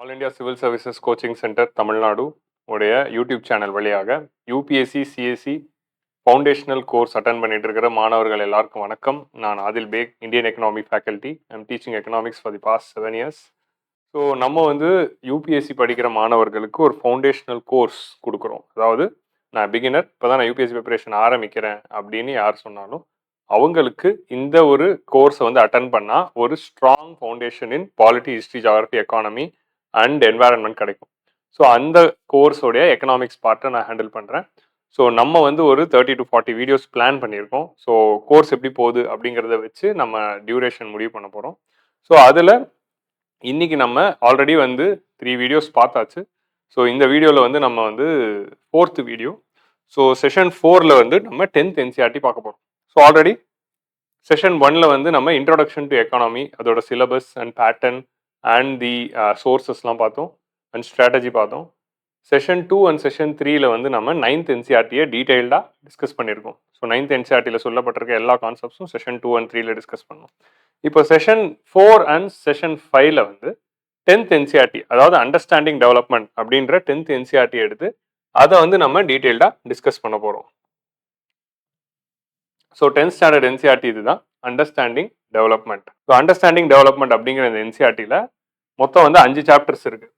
All India civil services coaching centre Tamil Nadu உடைய YouTube channel வழியாக UPSC CSC foundational course attend பண்ணிட்டு இருக்கிற மாணவர்கள் எல்லாருக்கும் வணக்கம். நான் Adil Baig, Indian economy faculty. I'm teaching economics for the past 7 years. So நம்ம யூபிஎஸ்சி படிக்கிற மாணவர்களுக்கு ஒரு ஃபவுண்டேஷனல் கோர்ஸ் கொடுக்குறோம். அதாவது நான் பிகினர், இப்போ தான் நான் யூபிஎஸ்சி ப்ரிப்பரேஷன் ஆரம்பிக்கிறேன் அப்படின்னு யார் சொன்னாலும் அவங்களுக்கு இந்த ஒரு கோர்ஸை அட்டன் பண்ணால் ஒரு strong foundation in polity, history, geography, economy and environment கிடைக்கும். ஸோ அந்த கோர்ஸோடைய எக்கனாமிக்ஸ் பார்ட்டை நான் ஹேண்டில் பண்ணுறேன். ஸோ நம்ம ஒரு 30 to 40 வீடியோஸ் பிளான் பண்ணியிருக்கோம். ஸோ கோர்ஸ் எப்படி போகுது அப்படிங்கிறத வச்சு நம்ம டியூரேஷன் முடிவு பண்ண போகிறோம். ஸோ அதில் இன்னைக்கு நம்ம ஆல்ரெடி 3 வீடியோஸ் பார்த்தாச்சு. ஸோ இந்த வீடியோவில் நம்ம 4th வீடியோ. ஸோ செஷன் 4ல் நம்ம 10th NCERT பார்க்க போகிறோம். ஸோ ஆல்ரெடி செஷன் 1ல் நம்ம இன்ட்ரோடக்ஷன் டு எக்கானமி, அதோட syllabus and pattern and the சோர்சஸ்லாம் பார்த்தோம் அண்ட் ஸ்ட்ராட்டஜி பார்த்தோம். செஷன் 2 அண்ட் செஷன் 3ல் நம்ம 9th NCERT டீட்டெயில்டாக டிஸ்கஸ் பண்ணியிருக்கோம். ஸோ 9th NCERT சொல்லப்பட்டிருக்க எல்லா கான்செப்ட்ஸும் செஷன் 2 and 3ல் டிஸ்கஸ் பண்ணோம். இப்போ செஷன் 4 அண்ட் செஷன் 5ல் 10th NCERT, அதாவது அண்டர்ஸ்டாண்டிங் டெவலப்மெண்ட் அப்படின்ற 10th NCERT எடுத்து அதை நம்ம டீட்டெயில்டாக டிஸ்கஸ் பண்ண போகிறோம். ஸோ 10th ஸ்டாண்டர்ட் NCERT இதுதான், understanding development. So understanding development அப்படிங்கிற இந்த NCERTல மொத்தம் 5 சாப்டர்ஸ் இருக்கு.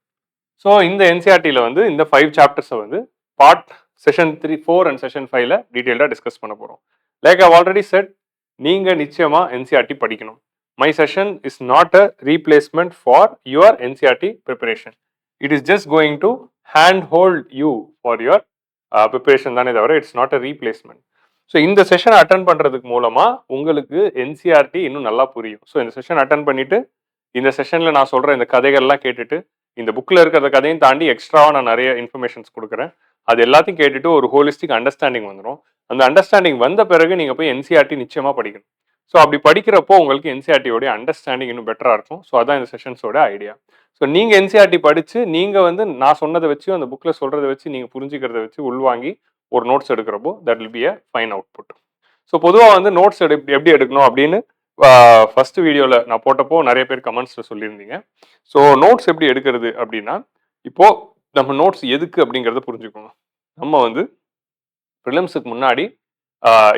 ஸோ இந்த NCERTல இந்த 5 சாப்டர்ஸை பார்ட் செஷன் 3, 4 அண்ட் செஷன் 5ல டீட்டெயில்டாக டிஸ்கஸ் பண்ண போகிறோம். லைக் ஐ ஆல்ரெடி செட், நீங்கள் நிச்சயமாக NCERT படிக்கணும். My session is not a replacement for your NCERT preparation. It is just going to hand hold you for your preparation தானே தவிர it's not a replacement. So இந்த session attend பண்ணுறதுக்கு மூலமாக உங்களுக்கு NCERT இன்னும் நல்லா புரியும். ஸோ இந்த செஷன் அட்டன் பண்ணிவிட்டு இந்த செஷனில் நான் சொல்கிற இந்த கதைகள்லாம் கேட்டுட்டு, இந்த புக்கில் இருக்கிற கதையும் தாண்டி எக்ஸ்ட்ராவாக நான் நிறைய இன்ஃபர்மேஷன்ஸ் கொடுக்குறேன். அது எல்லாத்தையும் கேட்டுட்டு ஒரு ஹோலிஸ்டிக் அண்டர்ஸ்டாண்டிங் வந்துடும். அந்த அண்டர்ஸ்டாண்டிங் வந்த பிறகு நீங்கள் போய் NCERT நிச்சயமாக படிக்கணும். ஸோ அப்படி படிக்கிறப்போ உங்களுக்கு NCERTயோடைய அண்டர்ஸ்டாண்டிங் இன்னும் பெட்டராக இருக்கும். ஸோ அதான் இந்த செஷன்ஸோட ஐடியா. ஸோ நீங்கள் NCERT படித்து நீங்கள் நான் சொன்னதை வச்சு, அந்த புக்கில் சொல்கிறத வச்சு, நீங்கள் புரிஞ்சுக்கிறத வச்சு உள்வாங்கி ஒரு நோட்ஸ் எடுக்கிறப்போ that will be a fine output. So பொதுவாக நோட்ஸ் எப்படி எடுக்கணும் அப்படின்னு ஃபர்ஸ்ட் வீடியோவில் நான் போட்டப்போ நிறைய பேர் கமெண்ட்ஸில் சொல்லியிருந்தீங்க. ஸோ நோட்ஸ் எப்படி எடுக்கிறது அப்படின்னா, இப்போது நம்ம நோட்ஸ் எதுக்கு அப்படிங்கிறத புரிஞ்சுக்கணும். நம்ம ப்ரிலிம்ஸுக்கு முன்னாடி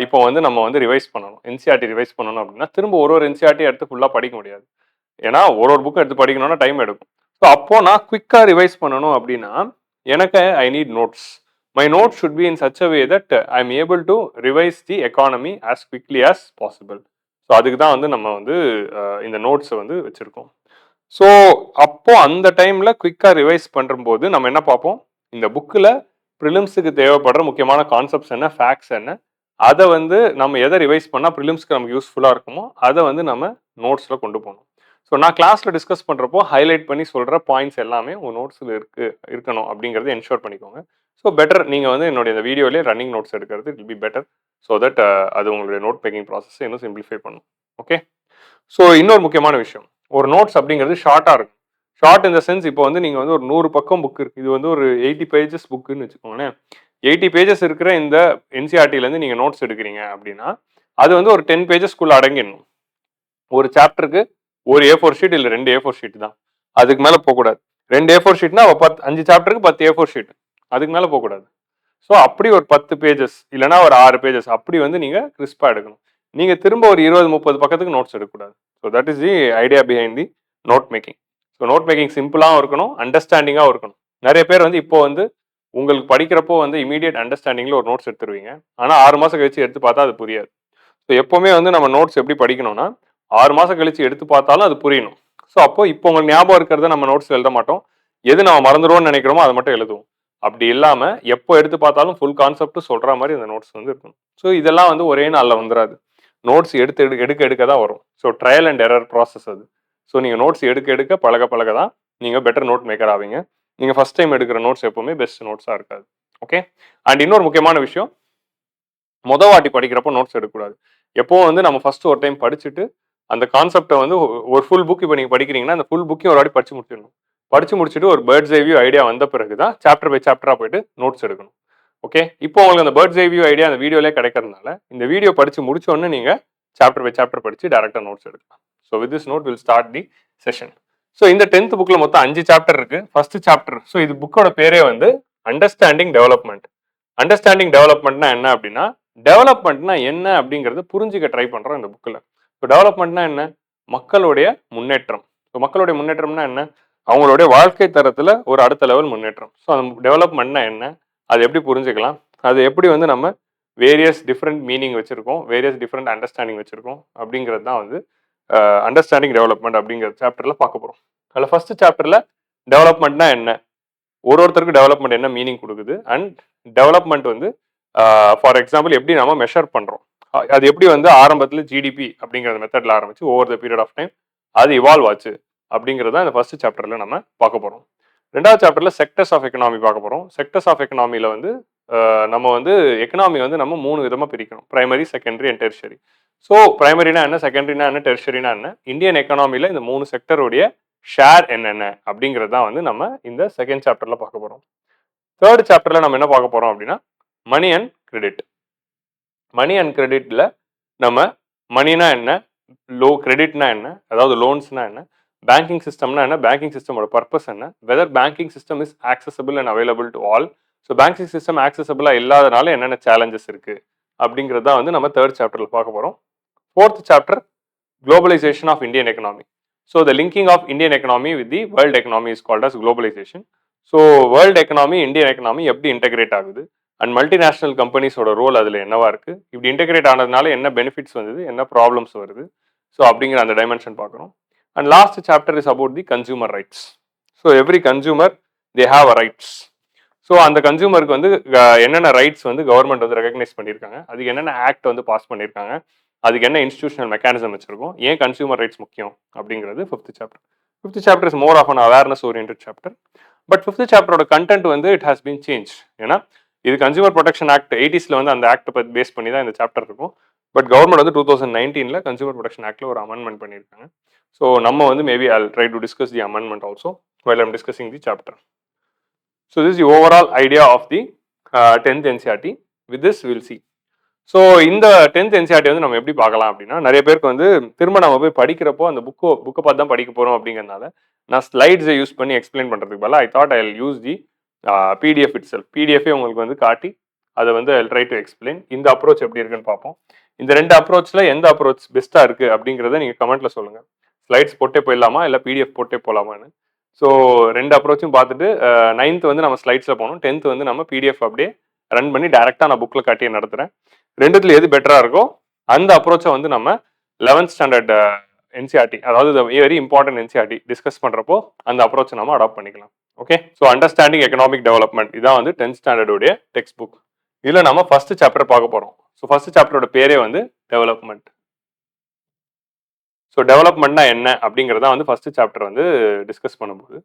இப்போ நம்ம ரிவைஸ் பண்ணணும், NCERT ரிவைஸ் பண்ணணும் அப்படின்னா திரும்ப ஒரு NCERT எடுத்து ஃபுல்லாக படிக்க முடியாது. ஏன்னா ஒரு புக்கும் எடுத்து படிக்கணும்னா டைம் எடுக்கும். ஸோ அப்போது நான் குவிக்காக ரிவைஸ் பண்ணணும் அப்படின்னா எனக்கு I need notes. My notes should be in such a way that I am able to revise the economy as quickly as possible. So அதுக்கு தான் நம்ம இந்த நோட்ஸை வச்சுருக்கோம். ஸோ அப்போது அந்த டைமில் குயிக்காக ரிவைஸ் பண்ணும்போது நம்ம என்ன பார்ப்போம், இந்த புக்கில் ப்ரிலிம்ஸுக்கு தேவைப்படுற முக்கியமான கான்செப்ட்ஸ் என்ன, ஃபேக்ட்ஸ் என்ன, அதை நம்ம எதை ரிவைஸ் பண்ணால் ப்ரிலிம்ஸ்க்கு நமக்கு யூஸ்ஃபுல்லாக இருக்குமோ அதை நம்ம நோட்ஸில் கொண்டு போகணும். ஸோ நான் கிளாஸில் டிஸ்கஸ் பண்ணுறப்போ ஹைலைட் பண்ணி சொல்கிற பாயிண்ட்ஸ் எல்லாமே உங்கள் நோட்ஸில் இருக்கணும் அப்படிங்கிறத என்ஷோர் பண்ணிக்கோங்க. ஸோ பெட்டர் நீங்கள் என்னுடைய இந்த வீடியோலேயே ரன்னிங் நோட்ஸ் எடுக்கிறது it will be better. So that அது உங்களுடைய நோட் மேக்கிங் ப்ராசஸை இன்னும் சிம்பிளிஃபை பண்ணும். ஓகே. ஸோ இன்னொரு முக்கியமான விஷயம், ஒரு நோட்ஸ் அப்படிங்கிறது ஷார்ட்டாக இருக்கும். ஷார்ட் இந்த சென்ஸ், இப்போ நீங்கள் ஒரு 100 பக்கம் புக் இருக்குது, இது ஒரு 80 pages புக்குன்னு வச்சுக்கோங்களேன். 80 pages இருக்கிற இந்த NCERTலேருந்து நீங்கள் நோட்ஸ் எடுக்கிறீங்க அப்படின்னா அது ஒரு 10 pagesக்குள்ளே அடங்கிடணும். ஒரு சாப்டருக்கு ஒரு A4 ஷீட் இல்லை 2 A4 ஷீட் தான், அதுக்கு மேலே போகக்கூடாது. 2 A4 ஷீட்னா 5 சாப்டருக்கு 10 A4 ஷீட், அதுக்கு மேலே போகக்கூடாது. ஸோ அப்படி ஒரு 10 pages இல்லைனா ஒரு 6 pages அப்படி நீங்கள் கிறிஸ்பாக எடுக்கணும். நீங்கள் திரும்ப ஒரு 20-30 பக்கத்துக்கு நோட்ஸ் எடுக்கக்கூடாது. So that is the idea behind the note making. So note making சிம்பிளாகவும் இருக்கணும், அண்டர்ஸ்டாண்டிங்காகவும் இருக்கணும். நிறைய பேர் இப்போ உங்களுக்கு படிக்கிறப்போ இமீடியட் அண்டர்ஸ்டாண்டிங்கில் ஒரு நோட்ஸ் எடுத்துருவீங்க, ஆனால் 6 மாதம் கழிச்சு எடுத்து பார்த்தா அது புரியாது. ஸோ எப்போவுமே நம்ம நோட்ஸ் எப்படி படிக்கணும்னா 6 மாதம் கழிச்சு எடுத்து பார்த்தாலும் அது புரியணும். ஸோ அப்போ உங்களுக்கு ஞாபகம் இருக்கிறத நம்ம நோட்ஸ் எழுத மாட்டோம், எது நம்ம மறந்துடுவோம்னு நினைக்கிறோமோ அதை மட்டும் எழுதுவோம். அப்படி இல்லாமல் எப்போ எடுத்து பார்த்தாலும் ஃபுல் கான்செப்ட் சொல்கிற மாதிரி அந்த நோட்ஸ் இருக்கணும். ஸோ இதெல்லாம் ஒரே நாளில் வந்துடாது, நோட்ஸ் எடுக்க தான் வரும். So trial and error process அது. ஸோ நீங்கள் நோட்ஸ் எடுக்க பழக தான் நீங்கள் பெட்டர் நோட் மேக்கர் ஆவீங்க. நீங்கள் ஃபஸ்ட் டைம் எடுக்கிற நோட்ஸ் எப்போவுமே பெஸ்ட் நோட்ஸாக இருக்காது. ஓகே. அண்ட் இன்னொரு முக்கியமான விஷயம், வாட்டி படிக்கிறப்போ நோட்ஸ் எடுக்கக்கூடாது. எப்போவும் நம்ம ஃபர்ஸ்ட் ஒரு டைம் படிச்சுட்டு அந்த கான்செப்டை ஒரு ஃபுல் புக் இப்போ நீங்கள் படிக்கிறீங்கன்னா அந்த ஃபுல் புக்கையும் ஒரு வாட்டி படிச்சு முடிச்சிடணும். படிச்சு முடிச்சுட்டு ஒரு பேர்ட்ஸ் ஐ வியூ ஐடியா வந்த பிறகு தான் சாப்டர் பை சாப்டராக போயிட்டு நோட்ஸ் எடுக்கணும். ஓகே. இப்போ உங்களுக்கு அந்த பேர்ட்ஸ் ஐ வியூ ஐடியா அந்த வீடியோலே கிடைக்கிறதுனால இந்த வீடியோ படித்து முடிச்சோடனே நீங்கள் சாப்டர் பை சாப்டர் படித்து டேரெக்டாக நோட்ஸ் எடுக்கலாம். So with this note will start the session. So இந்த 10th புக்ல மொத்தம் 5 சாப்டர் இருக்கு. ஃபர்ஸ்ட் சாப்டர், ஸோ இது புக்கோட பேரே வந்து அண்டர்ஸ்டாண்டிங் டெவலப்மெண்ட். அண்டர்ஸ்டாண்டிங் டெவலப்மெண்ட்னா என்ன அப்படின்னா, டெவலப்மெண்ட்னா என்ன அப்படிங்கறது புரிஞ்சுக்க ட்ரை பண்றோம் இந்த புக்ல. இப்போ டெவலப்மெண்ட்னா என்ன? மக்களுடைய முன்னேற்றம். ஸோ மக்களுடைய முன்னேற்றம்னா என்ன? அவங்களுடைய வாழ்க்கை தரத்துல ஒரு அடுத்த லெவல் முன்னேற்றம். ஸோ அந்த டெவலப்மெண்ட்னா என்ன, அது எப்படி புரிஞ்சுக்கலாம், அது எப்படி வந்து நம்ம வேரியஸ் டிஃப்ரெண்ட் மீனிங் வச்சிருக்கோம், வேரியஸ் டிஃப்ரெண்ட் அண்டர்ஸ்டாண்டிங் வச்சிருக்கோம் அப்படிங்கிறது தான் வந்து அண்டர்ஸ்டாண்டிங் டெவலப்மெண்ட் அப்படிங்கிற சாப்டர்ல பார்க்க போறோம். அதில் ஃபர்ஸ்ட் சாப்டர்ல டெவலப்மெண்ட்னா என்ன, ஒருத்தருக்கு டெவலப்மெண்ட் என்ன மீனிங் கொடுக்குது, அண்ட் டெவலப்மெண்ட் வந்து ஃபார் எக்ஸாம்பிள் எப்படி நம்ம மெஷர் பண்றோம், அது எப்படி வந்து ஆரம்பத்தில் ஜிடிபி அப்படிங்கிற மெத்தட்ல ஆரம்பிச்சு over the period of time அது இவால்வ் ஆச்சு அப்படிங்கிறத இந்த ஃபர்ஸ்ட் சாப்டர்ல நம்ம பார்க்க போறோம். ரெண்டாவது சாப்டர்ல செக்டர்ஸ் ஆஃப் எக்கனாமி பார்க்க போறோம். செக்டர்ஸ் ஆஃப் எக்கனாமில வந்து நம்ம வந்து எக்கனாமி வந்து நம்ம 3 விதமா பிரிக்கணும், primary, secondary and tertiary. So பிரைமரினா என்ன, செகண்டரினா என்ன, டெர்ஷரினா என்ன, இந்தியன் எக்கனாமில இந்த 3 செக்டருடைய ஷேர் என்னென்ன அப்படிங்கிறது தான் வந்து நம்ம இந்த செகண்ட் சாப்டர்ல பார்க்க போறோம். தேர்ட் சாப்டர்ல நம்ம என்ன பார்க்க போறோம் அப்படின்னா money and credit. Money and கிரெடிட்ல நம்ம மணினா என்ன, கிரெடிட்னா என்ன, அதாவது லோன்ஸ்னா என்ன, பேங்கிங் சிஸ்டம்னா என்ன, பேங்கிங் சிஸ்டமோட பர்பஸ் என்ன, whether banking system is accessible and available to all, so banking system ஆக்சசபிளா இல்லாதனால என்னென்ன சேலஞ்சஸ் இருக்கு அப்படிங்கிறது தான் வந்து நம்ம தேர்ட் சாப்டர்ல பார்க்க போறோம். Fourth chapter globalisation of Indian economy. So the linking of Indian economy with the world economy is called as globalisation. So world economy Indian economy எப்படி இன்டெகிரேட் ஆகுது, அண்ட் மல்டிநேஷனல் கம்பெனிஸோட ரோல் அதில் என்னவா இருக்கு, இப்படி இன்டெகிரேட் ஆனதுனால என்ன பெனிஃபிட்ஸ் வந்தது, என்ன ப்ராப்ளம்ஸ் வருது, ஸோ அப்படிங்கிற அந்த டைமென்ஷன் பார்க்குறோம். And last chapter is about the consumer rights. So every consumer they have a rights. So அந்த கன்சூமருக்கு வந்து என்னென்ன ரைட்ஸ் வந்து கவர்மெண்ட் வந்து ரெகக்னைஸ் பண்ணியிருக்காங்க, அதுக்கு என்னென்ன ஆக்ட் வந்து பாஸ் பண்ணியிருக்காங்க, அதுக்கு என்ன இன்ஸ்டிடியூஷனல் மெக்கானிசம் வச்சிருக்கோம், ஏன் கன்சூமர் ரைட்ஸ் முக்கியம் அப்படிங்கிறது fifth chapter. Fifth chapter is more of an awareness oriented chapter. But fifth சாப்டரோட கண்டென்ட் வந்து இட் ஹாஸ் பீன் சேஞ்ச். ஏன்னா இது கன்சூமர் ப்ரொடெக்ஷன் ஆக்ட் 80s வந்து அந்த ஆக்ட் பற்றி பேஸ் பண்ணி தான் இந்த சாப்டர் இருக்கும். பட் கவர்மெண்ட் வந்து 2019 கன்சூமர் ப்ரொடெக்ஷன் ஆக்ட்ல ஒரு அமெண்ட்மெண்ட் பண்ணியிருக்காங்க. ஸோ நம்ம வந்து maybe I try to discuss the amendment also while I'm discussing the chapter. So this is the overall idea of the 10th NCERT. With this we'll see. So இந்த 10th NCERT வந்து நம்ம எப்படி பார்க்கலாம் அப்படின்னா, நிறைய பேருக்கு வந்து திரும்ப நம்ம போய் படிக்கிறப்போ அந்த புக்கை பார்த்து தான் படிக்க போகிறோம் அப்படிங்கிறதுனால நான் ஸ்லைட்ஸை யூஸ் பண்ணி எக்ஸ்பிளைன் பண்ணுறதுக்கு பதிலாக I thought I use the PDF itself. பிடிஎஃபே உங்களுக்கு வந்து காட்டி அதை வந்து ஐ ட்ரை டு எக்ஸ்பிளைன். இந்த அப்ரோச் எப்படி இருக்குன்னு பார்ப்போம். இந்த ரெண்டு அப்ரோச்சில் எந்த அப்ரோச் பெஸ்ட்டாக இருக்குது அப்படிங்கிறத நீங்கள் கமெண்ட்டில் சொல்லுங்கள். ஸ்லைட்ஸ் போட்டே போயிடலாமா இல்லை பிடிஎஃப் போட்டே போகலாமான்னு. ஸோ ரெண்டு அப்ரோச்சும் பார்த்துட்டு 9th வந்து நம்ம ஸ்லைட்ஸில் போகணும், 10th வந்து நம்ம பிடிஎஃப் அப்படியே ரன் பண்ணி டேரெக்டாக நான் புக்கில் காட்டியே நடத்துகிறேன். ரெண்டுத்துல எது பெட்டராக இருக்கோ அந்த அப்ரோச்சை வந்து நம்ம 11th ஸ்டாண்டர்ட் என்சிஆர்டி, அதாவது வெரி இம்பார்ட்டன்ட் என்சிஆர்டி டிஸ்கஸ் பண்ணுறப்போ அந்த அப்ரோச்சை நம்ம அடாப்ட் பண்ணிக்கலாம். Okay, so understanding economic development இதான் வந்து 10th ஸ்டாண்டர்டுடைய டெக்ஸ்ட் புக். இதில் நம்ம ஃபர்ஸ்ட் சாப்டர் பார்க்க போகிறோம். ஸோ ஃபர்ஸ்ட் சாப்டரோட பேரே வந்து டெவலப்மெண்ட். ஸோ டெவலப்மெண்ட்னா என்ன அப்படிங்கிறத வந்து ஃபர்ஸ்ட் சாப்டர் வந்து டிஸ்கஸ் பண்ணும்போது,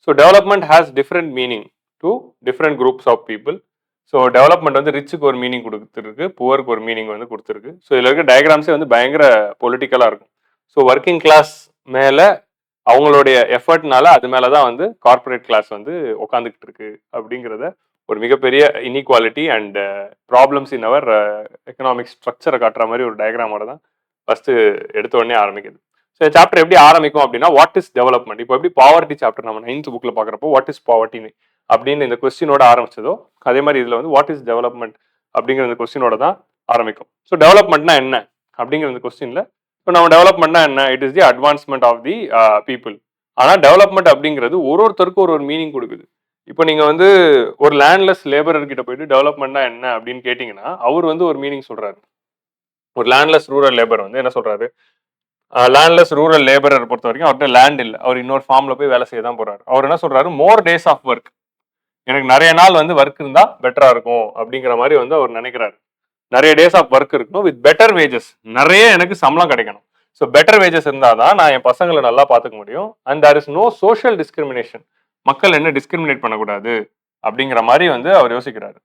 so development has different meaning to different groups of people. So development வந்து ரிச்சுக்கு ஒரு மீனிங் கொடுத்துருக்கு, புவருக்கு ஒரு மீனிங் வந்து கொடுத்துருக்கு. ஸோ இதில் இருக்க டயக்ராம்ஸே வந்து பயங்கர பொலிட்டிக்கலாக இருக்கும். ஸோ ஒர்க்கிங் கிளாஸ் மேலே அவங்களுடைய எஃபர்ட்னால அது மேலே தான் வந்து கார்பரேட் கிளாஸ் வந்து உட்காந்துக்கிட்டு இருக்கு அப்படிங்கிறத ஒரு மிகப்பெரிய inequality and problems in our economic ஸ்ட்ரக்சரை காட்டுற மாதிரி ஒரு டயக்ராமோட தான் ஃபர்ஸ்ட் எடுத்த உடனே ஆரம்பிக்குது. ஸோ சாப்டர் எப்படி ஆரம்பிக்கும் அப்படின்னா, வாட் இஸ் டெவலப்மெண்ட். இப்போ எப்படி பாவர்ட்டி சாப்டர் நம்ம 9th புக்ல பார்க்குறப்போ வாட் இஸ் பாவர்ட்டின்னு அப்படின்னு இந்த கொஸ்டினோட ஆரம்பிச்சதோ, அதே மாதிரி இதில் வந்து வாட் இஸ் டெவலப்மெண்ட் அப்படிங்கிற இந்த கொஸ்டினோட தான் ஆரம்பிக்கும். ஸோ டெவலப்மெண்ட்னா என்ன அப்படிங்கிற இந்த கொஸ்டின்ல இப்போ நம்ம டெவலப்மெண்ட்னா என்ன, it is the advancement of the people. ஆனால் டெவலப்மெண்ட் அப்படிங்கிறது ஒருத்தருக்கும் ஒரு மீனிங் கொடுக்குது. இப்போ நீங்க வந்து ஒரு லேண்ட்லெஸ் லேபரர் கிட்ட போயிட்டு டெவலப்மெண்ட்னா என்ன அப்படின்னு கேட்டீங்கன்னா அவர் வந்து ஒரு மீனிங் சொல்றாரு. ஒரு லேண்ட்லெஸ் ரூரல் லேபர் வந்து என்ன சொல்றாரு, லேண்ட்லெஸ் ரூரல் லேபரர் பொறுத்த வரைக்கும் அவர்கிட்ட லேண்ட் இல்லை, அவர் இன்னொரு ஃபார்ம்ல போய் வேலை செய்ய தான் போறாரு. அவர் என்ன சொல்றாரு, மோர் டேஸ் ஆஃப் ஒர்க், எனக்கு நிறைய நாள் வந்து ஒர்க் இருந்தா பெட்டரா இருக்கும் அப்படிங்கிற மாதிரி வந்து அவர் நினைக்கிறாரு. நிறைய டேஸ் ஆஃப் ஒர்க் இருக்கணும் வித் பெட்டர் வேஜஸ், நிறைய எனக்கு சம்பளம் கிடைக்கணும். ஸோ பெட்டர் வேஜஸ் இருந்தால் தான் நான் என் பசங்களை நல்லா பார்த்துக்க முடியும். And there is no social discrimination, மக்கள் என்ன டிஸ்கிரிமினேட் பண்ணக்கூடாது அப்படிங்கிற மாதிரி வந்து அவர் யோசிக்கிறாரு.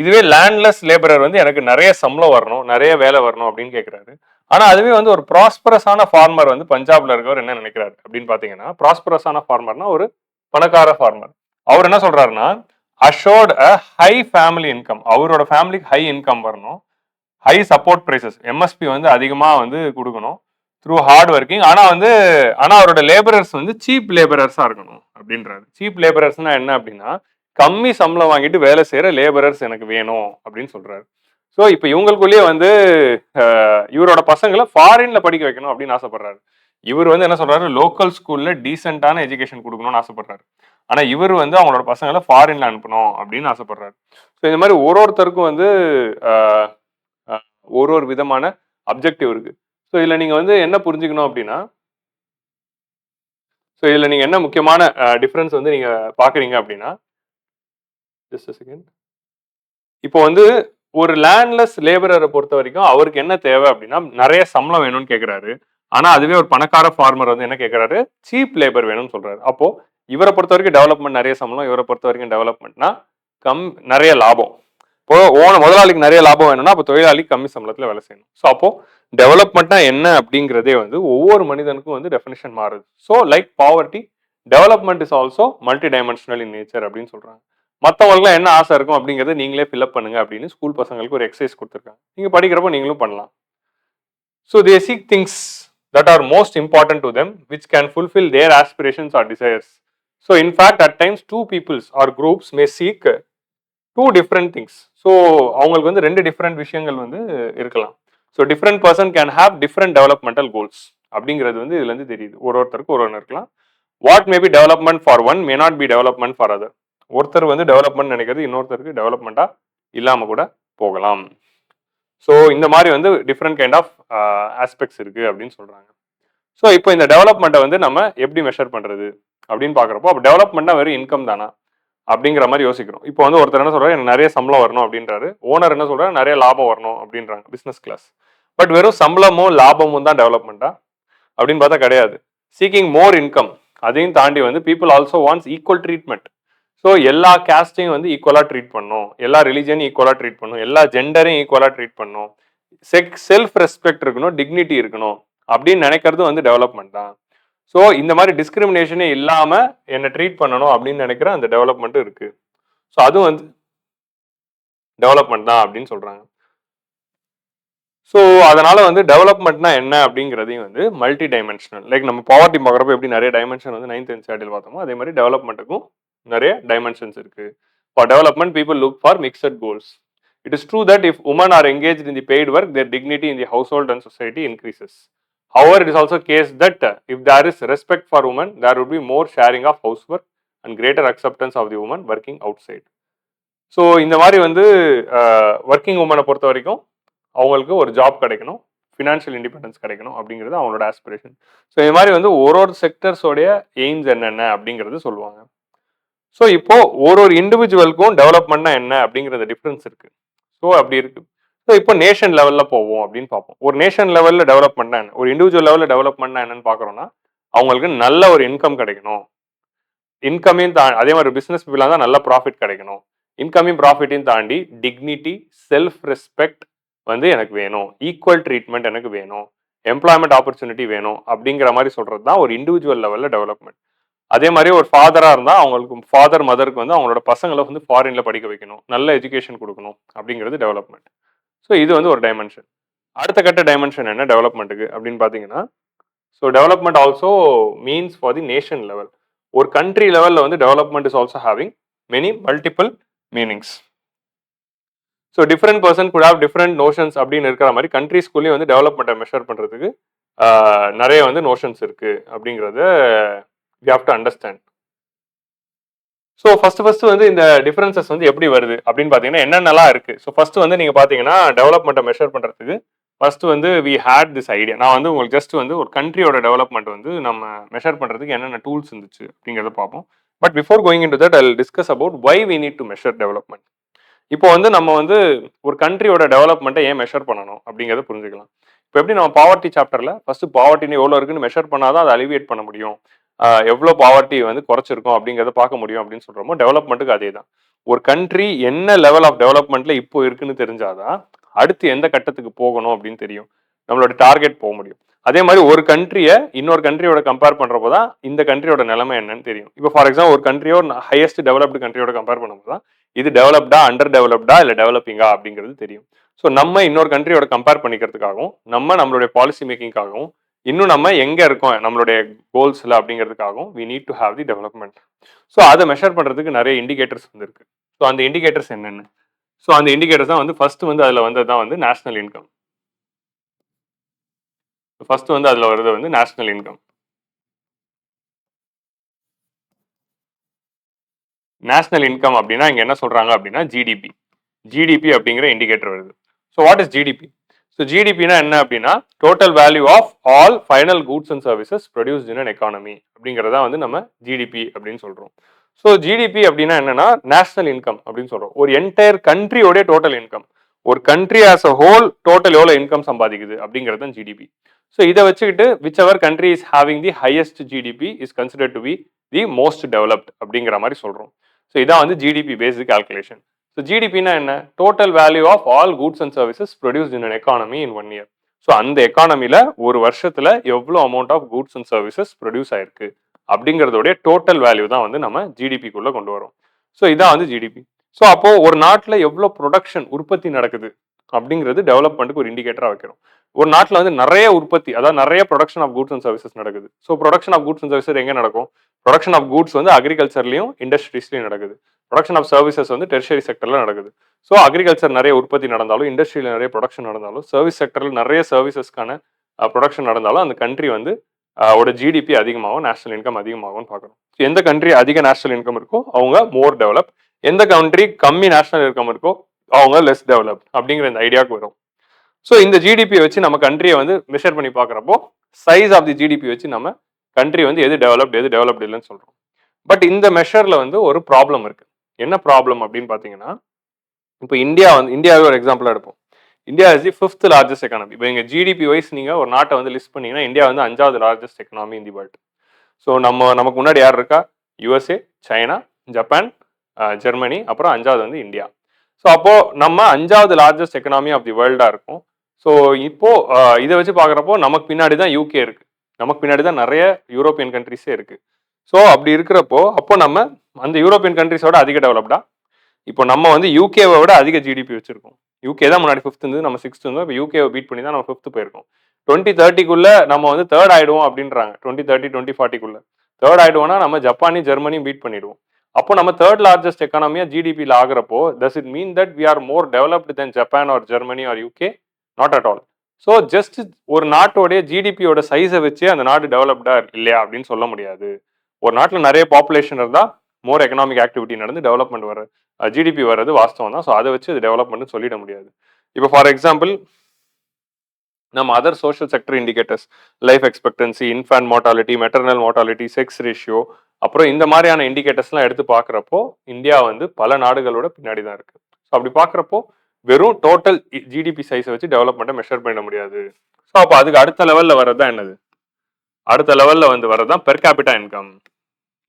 இதுவே லேண்ட்லெஸ் லேபரர் வந்து எனக்கு நிறைய சம்பளம் வரணும், நிறைய வேலை வரணும் அப்படின்னு கேட்கிறாரு. ஆனா அதுவே வந்து ஒரு ப்ராஸ்பரஸான ஃபார்மர் வந்து பஞ்சாப்ல இருக்கவர் என்ன நினைக்கிறாரு அப்படின்னு பாத்தீங்கன்னா, ப்ராஸ்பரஸான ஃபார்மர்னா ஒரு பணக்கார ஃபார்மர். அவர் என்ன சொல்றாருன்னா, அஷோர்ட் அ ஹை ஃபேமிலி இன்கம், அவரோட ஃபேமிலிக்கு ஹை இன்கம் வரணும், ஹை சப்போர்ட் பிரைசஸ், எம்எஸ்பி வந்து அதிகமா வந்து கொடுக்கணும். Through hard working. ஆனா அவரோட லேபரர்ஸ் வந்து சீப் லேபரர்ஸா இருக்கணும் அப்படின்றாரு. சீப் லேபரர்ஸ்னா என்ன அப்படின்னா, கம்மி சம்பளம் வாங்கிட்டு வேலை செய்யற லேபரர்ஸ் எனக்கு வேணும் அப்படின்னு சொல்றாரு. ஸோ இப்போ இவங்களுக்குள்ளேயே வந்து இவரோட பசங்களை ஃபாரின்ல படிக்க வைக்கணும் அப்படின்னு ஆசைப்படுறாரு. இவர் வந்து என்ன சொல்றாரு, லோக்கல் ஸ்கூல்ல டீசென்டான எஜுகேஷன் கொடுக்கணும்னு ஆசைப்படுறாரு. ஆனா இவர் வந்து அவங்களோட பசங்களை ஃபாரின்ல அனுப்பணும் அப்படின்னு ஆசைப்படுறாரு. ஸோ இந்த மாதிரி ஒருத்தருக்கும் வந்து அஹ், அஹ், ஒரு விதமான அப்ஜெக்டிவ் இருக்கு. ஸோ இதுல நீங்க வந்து என்ன புரிஞ்சுக்கணும் அப்படின்னா, ஸோ இதுல நீங்க என்ன முக்கியமான டிஃபரன்ஸ் வந்து நீங்க பாக்குறீங்க அப்படின்னா, ஜஸ்ட் செகண்ட். இப்போ வந்து ஒரு லேண்ட்லெஸ் லேபரரை பொறுத்த வரைக்கும் அவருக்கு என்ன தேவை அப்படின்னா, நிறைய சம்பளம் வேணும்னு கேட்கிறாரு. ஆனா அதுவே ஒரு பணக்கார ஃபார்மர் வந்து என்ன கேட்கிறாரு, சீப் லேபர் வேணும்னு சொல்றாரு. அப்போ இவரை பொறுத்த வரைக்கும் டெவலப்மெண்ட் நிறைய சம்பளம், இவரை பொறுத்த வரைக்கும் டெவலப்மெண்ட்னா நிறைய லாபம். இப்போ முதலாளிக்கு நிறைய லாபம் வேணும்னா அப்போ தொழிலாளி கம்மி சம்பளத்துல வேலை செய்யணும். ஸோ அப்போ டெவலப்மெண்ட்னா என்ன அப்படிங்கிறதே வந்து ஒவ்வொரு மனிதனுக்கும் வந்து டெஃபினிஷன் மாறுது. So like poverty, development is also multi dimensional in nature அப்படின்னு சொல்றாங்க. மற்றவங்களுக்குலாம் என்ன ஆசை இருக்கும் அப்படிங்கிறத நீங்களே ஃபில்அப் பண்ணுங்க அப்படின்னு ஸ்கூல் பசங்களுக்கு ஒரு எக்ஸசைஸ் கொடுத்துருக்காங்க. நீங்க படிக்கிறப்போ நீங்களும் பண்ணலாம். So they seek things that are most important to them, which can fulfill their aspirations or desires. So in fact, at times two peoples or groups may seek to different things. So அவங்களுக்கு வந்து ரெண்டு different விஷயங்கள் வந்து இருக்கலாம். So different person can have different developmental goals அப்படிங்கிறது வந்து இதுல இருந்து தெரியுது. ஒருத்தருக்கு ஒரு ஒன்று இருக்கலாம். What may be development for one may not be development for other. ஒருத்தர் வந்து டெவலப்மெண்ட் நினைக்கிறது இன்னொருத்தருக்கு டெவலப்மெண்டா இல்லாம கூட போகலாம். ஸோ இந்த மாதிரி வந்து டிஃப்ரெண்ட் கைண்ட் ஆஃப் ஆஸ்பெக்ட்ஸ் இருக்கு அப்படின்னு சொல்றாங்க. ஸோ இப்போ இந்த டெவலப்மெண்ட்டை வந்து நம்ம எப்படி மெஷர் பண்றது அப்படின்னு பாக்குறப்போ, அப்போ டெவலப்மெண்ட்னா வெறும் இன்கம் தானா அப்படிங்கிற மாதிரி யோசிக்கிறோம். இப்போ வந்து ஒருத்தர் என்ன சொல்றாரு, எனக்கு நிறைய சம்பளம் வரணும் அப்படின்றாரு. ஓனர் என்ன சொல்றாரு, நிறைய லாபம் வரணும் அப்படின்றாங்க, பிசினஸ் கிளாஸ். பட் வெறும் சம்பளமும் லாபமும் தான் டெவலப்மெண்டா அப்படின்னு பார்த்தா கிடையாது. சீக்கிங் மோர் இன்கம், அதையும் தாண்டி வந்து people also wants equal treatment. So எல்லா கேஸ்டையும் வந்து ஈக்குவலாக ட்ரீட் பண்ணும், எல்லா ரிலிஜனையும் ஈக்குவலாக ட்ரீட் பண்ணும், எல்லா ஜெண்டரையும் ஈக்குவலாக ட்ரீட் பண்ணும், செல்ஃப் ரெஸ்பெக்ட் இருக்கணும், டிக்னிட்டி இருக்கணும் அப்படின்னு நினைக்கிறது வந்து டெவலப்மெண்ட் தான். ஸோ இந்த மாதிரி டிஸ்கிரிமினேஷனே இல்லாம என்னை ட்ரீட் பண்ணணும் அப்படின்னு நினைக்கிற அந்த டெவலப்மெண்ட் இருக்கு. ஸோ அதுவும் வந்து டெவலப்மெண்ட் தான் அப்படின்னு சொல்றாங்க. ஸோ அதனால வந்து டெவலப்மெண்ட்னா என்ன அப்படிங்கிறதையும் வந்து மல்டி டைமென்ஷனல், லைக் நம்ம பாவர்ட்டி பார்க்குறப்ப எப்படி நிறைய டைமென்ஷன் வந்து 9th NCERT பார்த்தோமோ அதே மாதிரி டெவலப்மெண்ட்டுக்கும் நிறைய டைமென்ஷன்ஸ் இருக்கு. For development people look for mixed goals. It is true that if women are engage in the paid work, their dignity in the household and society increases. However, it is also case that if there is respect for women, there would be more sharing of housework and greater acceptance of the woman working outside. So இந்த மாதிரி வந்து working உமனை பொறுத்த வரைக்கும் அவங்களுக்கு ஒரு job கிடைக்கணும், financial independence கிடைக்கணும் அப்படிங்கிறது அவங்களோட ஆஸ்பிரேஷன். ஸோ இந்த மாதிரி வந்து ஒரு செக்டர்ஸோடைய எய்ம்ஸ் என்னென்ன அப்படிங்கிறது சொல்லுவாங்க. ஸோ இப்போ ஒரு இண்டிவிஜுவலுக்கும் டெவலப்மெண்ட்னா என்ன அப்படிங்கிறது டிஃப்ரென்ஸ் இருக்கு. ஸோ அப்படி இருக்கு. ஸோ இப்போ நேஷன் லெவலில் போவோம் அப்படின்னு பார்ப்போம். ஒரு நேஷன் லெவலில் டெவலப்மெண்ட்னா என்ன, ஒரு இண்டிவிஜுவல் லெவலில் டெவலப்மெண்ட்னா என்னன்னு பார்க்குறோம்னா, அவங்களுக்கு நல்ல ஒரு இன்கம் கிடைக்கணும். இன்கமையும் அதே மாதிரி பிஸ்னஸ் பீப்புளாக தான் நல்ல ப்ராஃபிட் கிடைக்கணும். இன்கமையும் ப்ராஃபிட்டையும் தாண்டி டிக்னிட்டி, செல்ஃப் ரெஸ்பெக்ட் வந்து எனக்கு வேணும், ஈக்குவல் ட்ரீட்மெண்ட் எனக்கு வேணும், எம்ப்ளாய்மெண்ட் ஆப்பர்ச்சுனிட்டி வேணும் அப்படிங்கிற மாதிரி சொல்றது தான் ஒரு இண்டிவிஜுவல் லெவலில் டெவலப்மெண்ட். அதே மாதிரி ஒரு ஃபாதராக இருந்தால் அவங்களுக்கு ஃபாதர் மதருக்கு வந்து அவங்களோட பசங்களை வந்து ஃபாரினில் படிக்க வைக்கணும், நல்ல எஜுகேஷன் கொடுக்கணும் அப்படிங்கிறது டெவலப்மெண்ட். ஸோ இது வந்து ஒரு டைமென்ஷன். அடுத்த கட்ட டைமென்ஷன் என்ன டெவலப்மெண்ட்டுக்கு அப்படின்னு பார்த்தீங்கன்னா, so development also means for the nation level. ஒரு கண்ட்ரி லெவலில் வந்து development is also having many multiple meanings. So different person good have different notions அப்படின்னு இருக்கிற மாதிரி கண்ட்ரிஸ்குள்ளேயும் வந்து டெவலப்மெண்ட்டை மெஷர் பண்ணுறதுக்கு நிறைய வந்து நோஷன்ஸ் இருக்கு அப்படிங்கிறத we have to understand. So first வந்து இந்த டிஃபரன்சஸ் வந்து எப்படி வருது அப்படின்னு பார்த்தீங்கன்னா என்னென்னலாம் இருக்கு. ஸோ ஃபர்ஸ்ட் வந்து நீங்க பார்த்தீங்கன்னா டெவலப்மெண்ட்டை மெஷர் பண்றதுக்கு ஃபர்ஸ்ட் வந்து வி ஹேட் திஸ் ஐடியா. நான் வந்து உங்களுக்கு ஜஸ்ட் வந்து ஒரு கண்ட்ரியோட டெவலப்மெண்ட் வந்து நம்ம மெஷர் பண்றதுக்கு என்னென்ன டூல்ஸ் இருந்துச்சு அப்படிங்கிறத பார்ப்போம். But before going into that I will discuss about why we need to measure development. இப்போ வந்து நம்ம வந்து ஒரு கண்ட்ரியோட டெவலப்மெண்ட்டை ஏன் மெஷர் பண்ணணும் அப்படிங்கிறத புரிஞ்சுக்கலாம். இப்போ எப்படி நம்ம பாவர்ட்டி சாப்டர்ல ஃபர்ஸ்ட் பாவர்ட்டின்னு எவ்வளோ இருக்குன்னு மெஷர் பண்ணாதான் அதை அலிவியேட் பண்ண முடியும், எவ்வளோ பாவர்ட்டி வந்து குறைச்சிருக்கும் அப்படிங்கிறத பார்க்க முடியும் அப்படின்னு சொல்றோமோ, டெவலப்மெண்ட்டுக்கு அதே தான். ஒரு கண்ட்ரி என்ன லெவல் ஆஃப் டெவலப்மெண்ட்ல இப்போ இருக்குன்னு தெரிஞ்சாதான் அடுத்து எந்த கட்டத்துக்கு போகணும் அப்படின்னு தெரியும், நம்மளோட டார்கெட் போக முடியும். அதே மாதிரி ஒரு கண்ட்ரியை இன்னொரு கண்ட்ரியோட கம்பேர் பண்றப்போ தான் இந்த கண்ட்ரியோட நிலைமை என்னன்னு தெரியும். இப்போ ஃபார் எக்ஸாம்பிள் ஒரு கண்ட்ரியோ ஹையஸ்ட் டெவலப்டு கண்ட்ரியோட கம்பேர் பண்ணும்போது தான் இது டெவலப்டா, அண்டர் டெவலப்டா, இல்லை டெவலப்பிங்கா அப்படிங்கிறது தெரியும். ஸோ நம்ம இன்னொரு கண்ட்ரியோட கம்பேர் பண்ணிக்கிறதுக்காகவும் நம்மளுடைய பாலிசி மேக்கிங்காகவும் இன்னும் நம்ம எங்க இருக்கோம் நம்மளுடைய கோல்ஸ்ல அப்படிங்கிறதுக்காகவும் we need to have the development. So அதை மெஷர் பண்றதுக்கு நிறைய இண்டிகேட்டர்ஸ் வந்து இருக்கு. ஸோ அந்த இண்டிகேட்டர்ஸ் என்னென்ன? ஸோ அந்த இண்டிகேட்டர்ஸ் தான் வந்து ஃபர்ஸ்ட் வந்து அதில் வந்தது தான் வந்து நேஷனல் இன்கம். ஃபர்ஸ்ட் வந்து அதில் வருது வந்து நேஷனல் இன்கம். நேஷனல் இன்கம் அப்படின்னா இங்க என்ன சொல்றாங்க அப்படின்னா ஜிடிபி. ஜிடிபி அப்படிங்கிற இண்டிகேட்டர் வருது. So what is GDP? So ஜிடிபினா என்ன அப்படின்னா total value of all final goods and services produced in an economy அப்படிங்கிறதா வந்து நம்ம ஜிடிபி அப்படின்னு சொல்றோம். ஸோ ஜிடிபி அப்படின்னா என்னன்னா நேஷனல் இன்கம் அப்படின்னு சொல்றோம். ஒரு என்டையர் கண்ட்ரியோட டோட்டல் இன்கம். ஒரு country as a whole total எவ்வளோ இன்கம் சம்பாதிக்குது அப்படிங்கிறது தான் ஜிடிபி. ஸோ இதை வச்சுக்கிட்டு whichever country is having the highest GDP is consider to be the most developed அப்படிங்கிற மாதிரி சொல்றோம். ஸோ இதான் வந்து ஜிடிபி பேசிக் கால்குலேஷன். ஸோ ஜிடிபினா என்ன? Total value of all goods and services produced in an economy in 1 year. So அந்த எக்கானமில ஒரு வருஷத்துல எவ்வளோ amount of goods and services produce ஆயிருக்கு அப்படிங்கிறதோடைய டோட்டல் வேல்யூ தான் வந்து நம்ம ஜிடிபிக்குள்ள கொண்டு வரோம். ஸோ இதான் வந்து ஜிடிபி. ஸோ அப்போ ஒரு நாட்டில் எவ்வளோ ப்ரொடக்ஷன் உற்பத்தி நடக்குது அப்படிங்கிறது டெவலப்மெண்ட்டுக்கு ஒரு இண்டிகேட்டரா வைக்கிறோம். ஒரு நாட்டில் வந்து நிறைய உற்பத்தி, அதாவது நிறைய production of goods and services நடக்குது. So production of goods and services எங்கே நடக்கும்? ப்ரொடக்ஷன் ஆஃப் கூட்ஸ் வந்து அக்ரிகல்ச்சர்லையும் இண்டஸ்ட்ரீஸ்லையும் நடக்குது. ப்ரொடக்ஷன் ஆஃப் சர்வீசஸ் வந்து டெர்ஷரி செக்டர்ல நடக்குது. ஸோ அக்ரிகல்ச்சர் நிறைய உற்பத்தி நடந்தாலும், இண்டஸ்ட்ரியில் நிறைய ப்ரொடக்ஷன் நடந்தாலும், சர்வீஸ் செக்டரில் நிறைய சர்வீசஸ்க்கான ப்ரொடக்ஷன் நடந்தாலும் அந்த கண்ட்ரி வந்து ஓட ஜிடிபி அதிகமாகும், நேஷனல் இன்கம் அதிகமாகும்னு பார்க்கணும். எந்த கண்ட்ரி அதிக நேஷனல் இன்கம் இருக்கோ அவங்க மோர் டெவலப், எந்த கண்ட்ரி கம்மி நேஷனல் இன்கம் இருக்கோ அவங்க லெஸ் டெவலப் அப்படிங்கிற இந்த ஐடியாவுக்கு வரும். ஸோ இந்த ஜிடிபியை வச்சு நம்ம கண்ட்ரியை வந்து மெஷர் பண்ணி பார்க்குறப்போ சைஸ் ஆஃப் தி ஜிடிபி வச்சு நம்ம கண்ட்ரி வந்து எது டெவலப்டு இல்லைன்னு சொல்றோம். பட் இந்த மெஷர்ல வந்து ஒரு ப்ராப்ளம் இருக்கு. என்ன ப்ராப்ளம் அப்படின்னு பார்த்தீங்கன்னா, இப்போ இந்தியாவே ஒரு எக்ஸாம்பிளா எடுப்போம். India is the 5th largest economy. இப்போ எங்க ஜிடிபி வைஸ் நீங்க ஒரு நாட்டை வந்து லிஸ்ட் பண்ணீங்கன்னா இந்தியா வந்து 5வது largest economy in the world. So நமக்கு முன்னாடி யார் இருக்கா? யுஎஸ்ஏ, சைனா, ஜப்பான், ஜெர்மனி, அப்புறம் 5வது வந்து இந்தியா. ஸோ அப்போ நம்ம 5வது லார்ஜஸ்ட் எக்கனாமி ஆஃப் தி வேர்ல்டா இருக்கும். ஸோ இப்போ இதை வச்சு பார்க்குறப்போ நமக்கு பின்னாடி தான் யூகே இருக்கு, நமக்கு பின்னாடி தான் நிறைய யூரோப்பியன் கண்ட்ரிஸே இருக்கு. ஸோ அப்படி இருக்கிறப்போ அப்போ நம்ம அந்த யூரோப்பியன் கண்ட்ரிஸோட அதிக டெவலப்டா, இப்போ நம்ம வந்து யூகேவை விட அதிக ஜிடிபி வச்சிருக்கோம். யூகே தான் முன்னாடி 5th இருந்தது, நம்ம 6th இருந்தோம். இப்போ யூகேவை பீட் பண்ணி தான் நம்ம 5th போயிருக்கோம். 2030க்குள்ள நம்ம வந்து 3rd ஆயிடுவோம் அப்படின்றாங்க. 2030 2040க்குள்ள 3rd ஆயிடுவோம்னா நம்ம ஜப்பானையும் ஜெர்மனியும் பீட் பண்ணிடுவோம். அப்போ நம்ம 3rd லார்ஜஸ்ட் எக்கானமியா ஜிடிபியில் ஆகிறப்போ does it mean that we are more developed then Japan or Germany or UK? Not at all. So just ஒரு நாட்டோடைய ஜிடிபியோட சைஸை வச்சே அந்த நாடு டெவலப்டா இல்லையா அப்படின்னு சொல்ல முடியாது. ஒரு நாட்டில் நிறைய பாப்புலேஷன் இருந்தால் மோர் எக்கனாமிக் ஆக்டிவிட்டி நடந்து டெவலப்மெண்ட் வர ஜிடிபி வர்றது வாஸ்தவம் தான். ஸோ அதை வச்சு அது டெவலப்மெண்ட் சொல்லிட முடியாது. இப்போ ஃபார் எக்ஸாம்பிள் நம்ம other social sector indicators, life expectancy, infant mortality, maternal mortality, sex ratio, அப்புறம் இந்த மாதிரியான இண்டிகேட்டர்ஸ்லாம் எடுத்து பார்க்குறப்போ இந்தியா வந்து பல நாடுகளோட பின்னாடி தான் இருக்கு. ஸோ அப்படி பார்க்குறப்போ வெறும் டோட்டல் ஜிடிபி சைஸை வச்சு டெவலப்மெண்ட்டை மெஷர் பண்ண முடியாது. ஸோ அப்போ அதுக்கு அடுத்த லெவலில் வர்றது என்னது? அடுத்த லெவலில் வந்து வர்றதுதான் பெர் கேபிட்டா இன்கம்.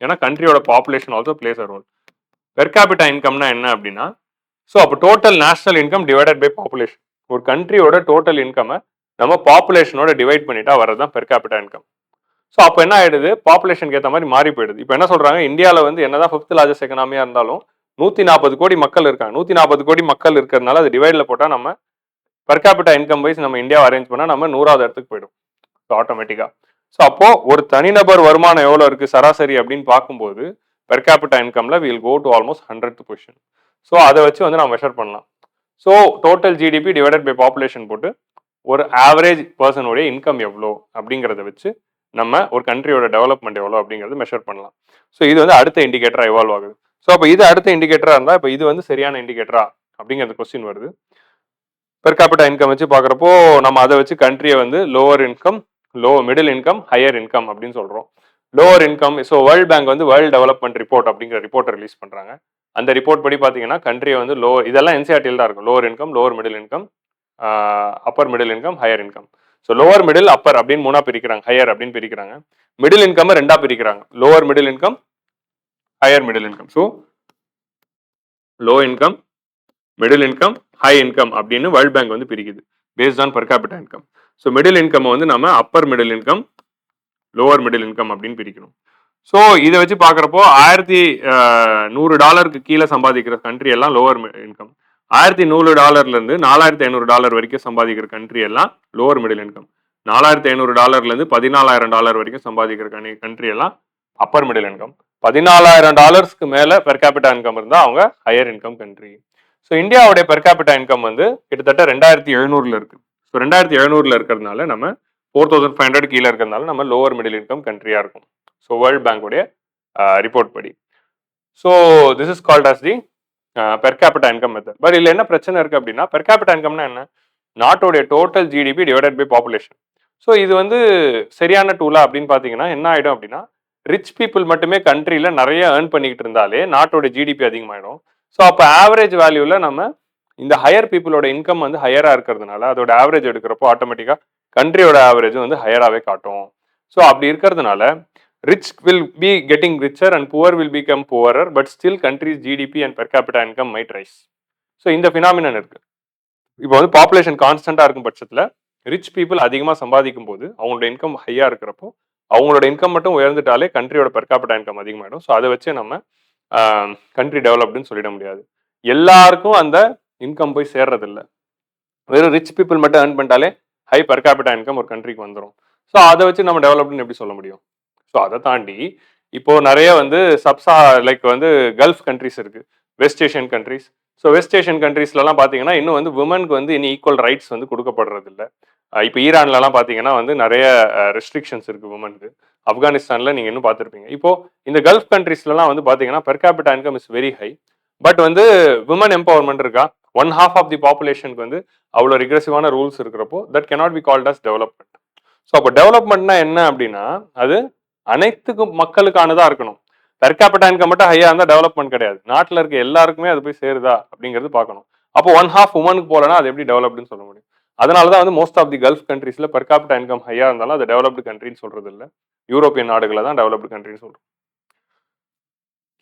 ஏன்னா கண்ட்ரியோட population also plays a role. Per capita இன்கம்னா என்ன அப்படின்னா, ஸோ அப்போ total national income divided by population. ஒரு கண்ட்ரியோட டோட்டல் இன்கமை நம்ம பாப்புலேஷனோட டிவைட் பண்ணிட்டா வரதான் பெர் கேபிட்டா இன்கம். ஸோ அப்போ என்ன ஆயிடுது? பாப்புலேஷனுக்கு ஏற்ற மாதிரி மாறி போயிடுது. இப்போ என்ன சொல்றாங்க, இந்தியாவில் வந்து என்னதான் 5th லார்ஜஸ்ட் எக்கனாமியா இருந்தாலும் 140 கோடி மக்கள் இருக்காங்க. 140 கோடி மக்கள் இருக்கிறதுனால அது டிவைட்ல போட்டால் நம்ம பெர் கேபிட்டா இன்கம் வைஸ் நம்ம இந்தியாவை அரேஞ்ச் பண்ணால் நம்ம 100வது இடத்துக்கு போயிடும் ஆட்டோமேட்டிக்கா. ஸோ அப்போ ஒரு தனிநபர் வருமானம் எவ்வளோ இருக்கு சராசரி அப்படின்னு பார்க்கும்போது பெர் கேபிட்டா இன்கம்ல will go to almost 100th position. So அதை வச்சு வந்து நம்ம மெஷர் பண்ணலாம். So total GDP divided by population போட்டு ஒரு ஆவரேஜ் பர்சனுடைய இன்கம் எவ்வளோ அப்படிங்கிறத வச்சு நம்ம ஒரு கண்ட்ரியோட டெவலப்மெண்ட் எவ்வளோ அப்படிங்கிறது மெஷர் பண்ணலாம். ஸோ இது வந்து அடுத்த இண்டிகேட்டரா இவால்வ் ஆகுது. ஸோ அப்போ இது அடுத்த இண்டிகேட்டரா இருந்தால் இப்போ இது வந்து சரியான இண்டிகேட்டரா அப்படிங்கிறது கொஸ்டின் வருது. பெர் கேபிட்டா இன்கம் வச்சு பார்க்குறப்போ நம்ம அதை வச்சு கண்ட்ரியை வந்து lower income, middle income, higher income அப்படின்னு சொல்கிறோம். Lower income, so world Bank வந்து வேர்ல்டு டெவலப்மெண்ட் ரிப்போர்ட் அப்படிங்கிற ரிப்போர்ட்டை ரிலீஸ் பண்ணுறாங்க. அந்த ரிப்போர்ட் படி பார்த்தீங்கன்னா கண்ட்ரியை வந்து இதெல்லாம் என்சிஆர்டியில் தான் இருக்கும். Lower income, lower middle income, Appar middle income, higher income. So lower middle Appar அப்படின்னு 3ஆ பிரிக்கிறாங்க, ஹையர் அப்படின்னு பிரிக்கிறாங்க. மிடில் இன்கம் 2ஆ பிரிக்கிறாங்க, lower middle income, higher middle income. So low income, middle income, high income அப்படின்னு வேர்ல்ட் பேங்க் வந்து பிரிக்குது based on per capita income. So middle income வந்து நம்ம upper middle income, lower middle income அப்படின்னு பிரிக்கணும். So இதை வச்சு பார்க்குறப்போ $1100 கீழே சம்பாதிக்கிற கண்ட்ரி எல்லாம் லோவர் இன்கம். $1100 $4500 வரைக்கும் சம்பாதிக்கிற கண்ட்ரி எல்லாம் லோவர் மிடில் இன்கம். $4,500 $14,000 வரைக்கும் சம்பாதிக்கிற கண்ட்ரி எல்லாம் அப்பர் மிடில் இன்கம். $14,000 மேல பெர் கேபிட்டா இன்கம் இருந்தா அவங்க ஹையர் இன்கம் கண்ட்ரி. ஸோ இந்தியாவுடைய பெர் கேபிட்டா இன்கம் வந்து கிட்டத்தட்ட 2,700 இருக்கு. ஸோ 2,700 இருக்கிறதுனால நம்ம 4,500 கீழே இருக்கிறதுனால நம்ம லோவர் மிடில் இன்கம் கண்ட்ரியா இருக்கும். ஸோ வேர்ல்ட் பேங்கோடைய ரிப்போர்ட் படி. So this is called as the per capita income method. But இதுல என்ன பிரச்சனை இருக்கு அப்படின்னா, பெர் கேபிட்டா இன்கம்னா என்ன? நாட்டோடைய total GDP divided by population. So இது வந்து சரியான டூலா அப்படின்னு பார்த்தீங்கன்னா என்ன ஆகிடும் அப்படின்னா, ரிச் பீப்புள் மட்டுமே கண்ட்ரியில் நிறைய ஏர்ன் பண்ணிக்கிட்டு இருந்தாலே நாட்டோட ஜிடிபி அதிகமாகிடும். ஸோ அப்போ ஆவரேஜ் வேல்யூவில் நம்ம இந்த ஹையர் பீப்புளோட இன்கம் வந்து ஹையராக இருக்கிறதுனால அதோட ஆவரேஜ் எடுக்கிறப்போ ஆட்டோமேட்டிக்காக கண்ட்ரியோட ஆவரேஜ் வந்து ஹையராகவே காட்டும். ஸோ அப்படி இருக்கிறதுனால rich will be getting richer and poor will become poorer, but still country's GDP and per capita income might rise. So இந்த ஃபினாமினன் இருக்கு. இப்போ வந்து பாப்புலேஷன் கான்ஸ்டன்டா இருக்கும் பட்சத்தில் ரிச் பீப்புள் அதிகமாக சம்பாதிக்கும் போது அவங்களோட இன்கம் ஹையா இருக்கிறப்போ அவங்களோட இன்கம் மட்டும் உயர்ந்துட்டாலே கண்ட்ரியோட பெர் கேபிட்டா இன்கம் அதிகமாகிடும். ஸோ அதை வச்சு நம்ம கண்ட்ரி டெவலப்டுன்னு சொல்லிட முடியாது. எல்லாருக்கும் அந்த இன்கம் போய் சேர்றதில்ல. வெறும் ரிச் பீப்புள் மட்டும் ஏர்ன் பண்ணிட்டாலே ஹை பெர் கேபிட்டா இன்கம் ஒரு கண்ட்ரிக்கு வந்துடும். ஸோ அதை வச்சு நம்ம டெவலப்டுன்னு எப்படி சொல்ல முடியும்? ஸோ அதை தாண்டி இப்போ நிறைய வந்து லைக் வந்து கல்ஃப் கண்ட்ரிஸ் இருக்கு, West Asian countries. So West Asian கண்ட்ரீஸ்லாம் பார்த்தீங்கன்னா இன்னும் வந்து விமனுக்கு வந்து இனி ஈக்குவல் ரைட்ஸ் வந்து கொடுக்கப்படுறது இல்லை. இப்போ ஈரான்லலாம் பார்த்தீங்கன்னா வந்து நிறைய ரெஸ்ட்ரிக்ஷன்ஸ் இருக்கு விமனுக்கு. ஆப்கானிஸ்தானில் நீங்கள் இன்னும் பார்த்துருப்பீங்க. இப்போ இந்த கல்ஃப் கண்ட்ரீஸ்லாம் வந்து பார்த்தீங்கன்னா per capita income is very high. But வந்து விமன் எம்பவர்மெண்ட் இருக்கா? 1/2 ஆஃப் தி பாப்புலேஷனுக்கு வந்து அவ்வளோ ரிக்ரெசிவான ரூல்ஸ் இருக்கிறப்போ that cannot be called as development. So அப்போ டெவலப்மெண்ட்னா என்ன அப்படின்னா அது அனைத்துக்கும் மக்களுக்கானதா இருக்கணும். பெர் கேபிட்டா இன்கம் மட்டும் ஹையா இருந்தால் டெவலப்மெண்ட் கிடையாது. நாட்டில் இருக்க எல்லாருக்குமே அது போய் சேருதா அப்படிங்கிறது பார்க்கணும். அப்போ 1/2 உமனுக்கு போலனா அது எப்படி டெவலப்டுன்னு சொல்ல முடியும்? அதனால தான் வந்து மோஸ்ட் ஆஃப் தி கல்ஃப் கண்ட்ரீஸ்ல பெர் கேபிட்டா இன்கம் ஹையா இருந்தாலும் அது டெவலப்டு கண்ட்ரின்னு சொல்றது இல்லை. யூரோப்பியன் நாடுகளை தான் டெவலப்டு கண்ட்ரின்னு சொல்றோம்.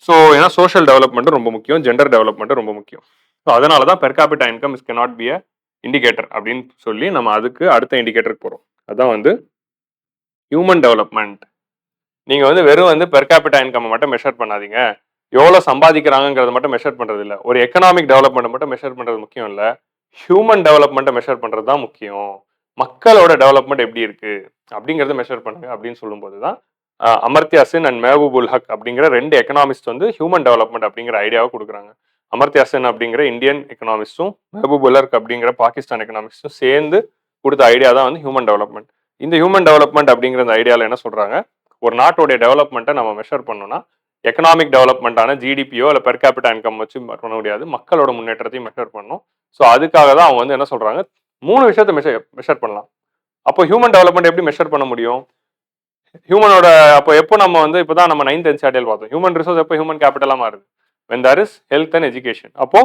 ஸோ ஏன்னா சோஷியல் டெவலப்மெண்ட்டும் ரொம்ப முக்கியம், ஜெண்டர் டெவலப்மெண்ட்டும் ரொம்ப முக்கியம். ஸோ அதனால தான் per capita income is cannot be a indicator அப்படின்னு சொல்லி நம்ம அதுக்கு அடுத்த இண்டிகேட்டருக்கு போகிறோம். அதான் வந்து ஹியூமன் டெவலப்மெண்ட். நீங்க வந்து வெறும் வந்து பெர் கேபிட்டா இன்கம் மட்டும் மெஷர் பண்ணாதீங்க. எவ்வளோ சம்பாதிக்கிறாங்கிறத மட்டும் மெஷர் பண்றது இல்லை. ஒரு எக்கனாமிக் டெவலப்மெண்ட் மட்டும் மெஷர் பண்றது முக்கியம் இல்லை. ஹியூமன் டெவலப்மெண்ட்டை மெஷர் பண்றது தான் முக்கியம். மக்களோட டெவலப்மெண்ட் எப்படி இருக்கு அப்படிங்கிறத மெஷர் பண்ணுங்க அப்படின்னு சொல்லும்போது தான் அமர்த்தியா சென் அண்ட் மெஹபூபுல் ஹக் அப்படிங்கிற 2 எக்கனாமிஸ்ட் வந்து ஹியூமன் டெவலப்மெண்ட் அப்படிங்கிற ஐடியாவை கொடுக்குறாங்க. அமர்த்தியா சென் அப்படிங்கிற இந்தியன் எக்கனாமிஸ்டும் மெஹபூபுல் ஹக் அப்படிங்கிற பாகிஸ்தான் எக்கனாமிஸ்டும் சேர்ந்து கொடுத்த ஐடியா தான் வந்து ஹியூமன் டெவலப்மெண்ட். இந்த ஹியூமன் டெவலப்மெண்ட் அப்படிங்கிற அந்த ஐடியாவில் என்ன சொல்றாங்க? ஒரு நாட்டோடைய டெவலப்மெண்ட்டை நம்ம மெஷர் பண்ணோம்னா எக்கனாமிக் டெவலப்மெண்ட்டான ஜிடிபியோ இல்லை பெர் கேபிட்டா இன்கம் வச்சு பண்ண முடியாது. மக்களோட முன்னேற்றத்தையும் மெஷர் பண்ணணும். ஸோ அதுக்காக தான் அவங்க வந்து என்ன சொல்றாங்க? 3 விஷயத்தை மெஷர் பண்ணலாம். அப்போ ஹியூமன் டெவலப்மெண்ட் எப்படி மெஷர் பண்ண முடியும்? ஹியூமனோட அப்போ எப்போ நம்ம வந்து இப்போதான் நம்ம 9th NCERT பார்த்தோம். ஹியூமன் ரிசோர்ஸ் எப்போ ஹியூமன் கேபிட்டலாக மாறுது? when there is health and education. அப்போ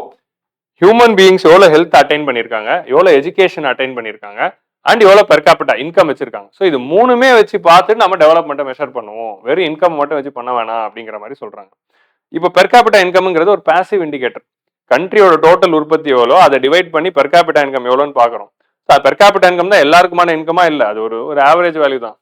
ஹியூமன் பீயிங்ஸ் எவ்வளோ ஹெல்த் அட்டைன் பண்ணியிருக்காங்க, எவ்வளோ எஜுகேஷன் அட்டைன் பண்ணியிருக்காங்க, அண்ட் எவ்வளோ பெர் கேபிட்டா இன்கம் வச்சிருக்காங்க. ஸோ இது 3மே வச்சு பார்த்துட்டு நம்ம டெவலப்மெண்ட்டை மெஷர் பண்ணுவோம். வெறும் இன்கம் மட்டும் வச்சு பண்ண வேணாம் அப்படிங்கிற மாதிரி சொல்றாங்க. இப்போ பெர் கேபிட்டா இன்கம்ங்கிறது ஒரு பாசிவ் இண்டிகேட்டர். கண்ட்ரியோட டோட்டல் உற்பத்தி எவ்வளோ அதை டிவைட் பண்ணி பெர் கேபிட்டா இன்கம் எவ்வளோன்னு பார்க்குறோம். பெர் கேபிட்டா இன்கம் தான் எல்லாருக்குமான இன்கமா இல்லை, அது ஒரு ஆவரேஜ் வேல்யூ தான்.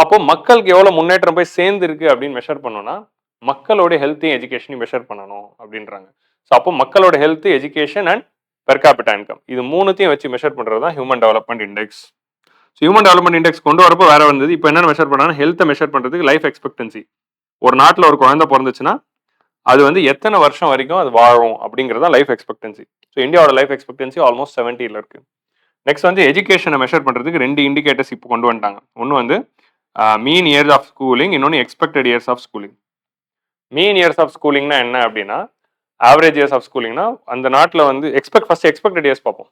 அப்போ மக்களுக்கு எவ்வளோ முன்னேற்றம் போய் சேர்ந்து இருக்கு அப்படின்னு மெஷர் பண்ணோம்னா மக்களோட ஹெல்த்தையும் எஜுகேஷனையும் மெஷர் பண்ணணும் அப்படின்றாங்க. ஸோ அப்போ மக்களோட health, education and per capita income இது 3த்தையும் வச்சு மெஷர் பண்ணுறது தான் human development index. So human development index கொண்டு வரப்போ வேற வந்தது. இப்போ என்ன மெஷர் பண்ணாங்கன்னா ஹெல்த்தை மெஷர் பண்ணுறதுக்கு லைஃப் எக்ஸ்பெக்டன்சி. ஒரு நாட்டில் ஒரு குழந்தை பிறந்துச்சுன்னா அது வந்து எத்தனை வருஷம் வரைக்கும் அது வாழும் அப்படிங்கிறதா லைஃப் எக்ஸ்பெக்டன்சி. ஸோ இந்தியாவோட லைஃப் எக்ஸ்பெக்டன்சி ஆல்மோஸ்ட் 70 இருக்கு. நெக்ஸ்ட் வந்து எஜுகேஷனை மெஷர் பண்ணுறதுக்கு 2 இண்டிகேட்டர்ஸ் இப்போ கொண்டு வந்துட்டாங்க. ஒன்று வந்து மீன் இயர்ஸ் ஆஃப் ஸ்கூலிங், இன்னொன்று expected years of schooling. Mean years of ஸ்கூலிங்னா என்ன அப்படின்னா ஆவரேஜ் இயர்ஸ் ஆஃப் ஸ்கூலிங்னா அந்த நாட்டில் வந்து ஃபர்ஸ்ட் எக்ஸ்பெக்டட் இயர்ஸ் பார்ப்போம்.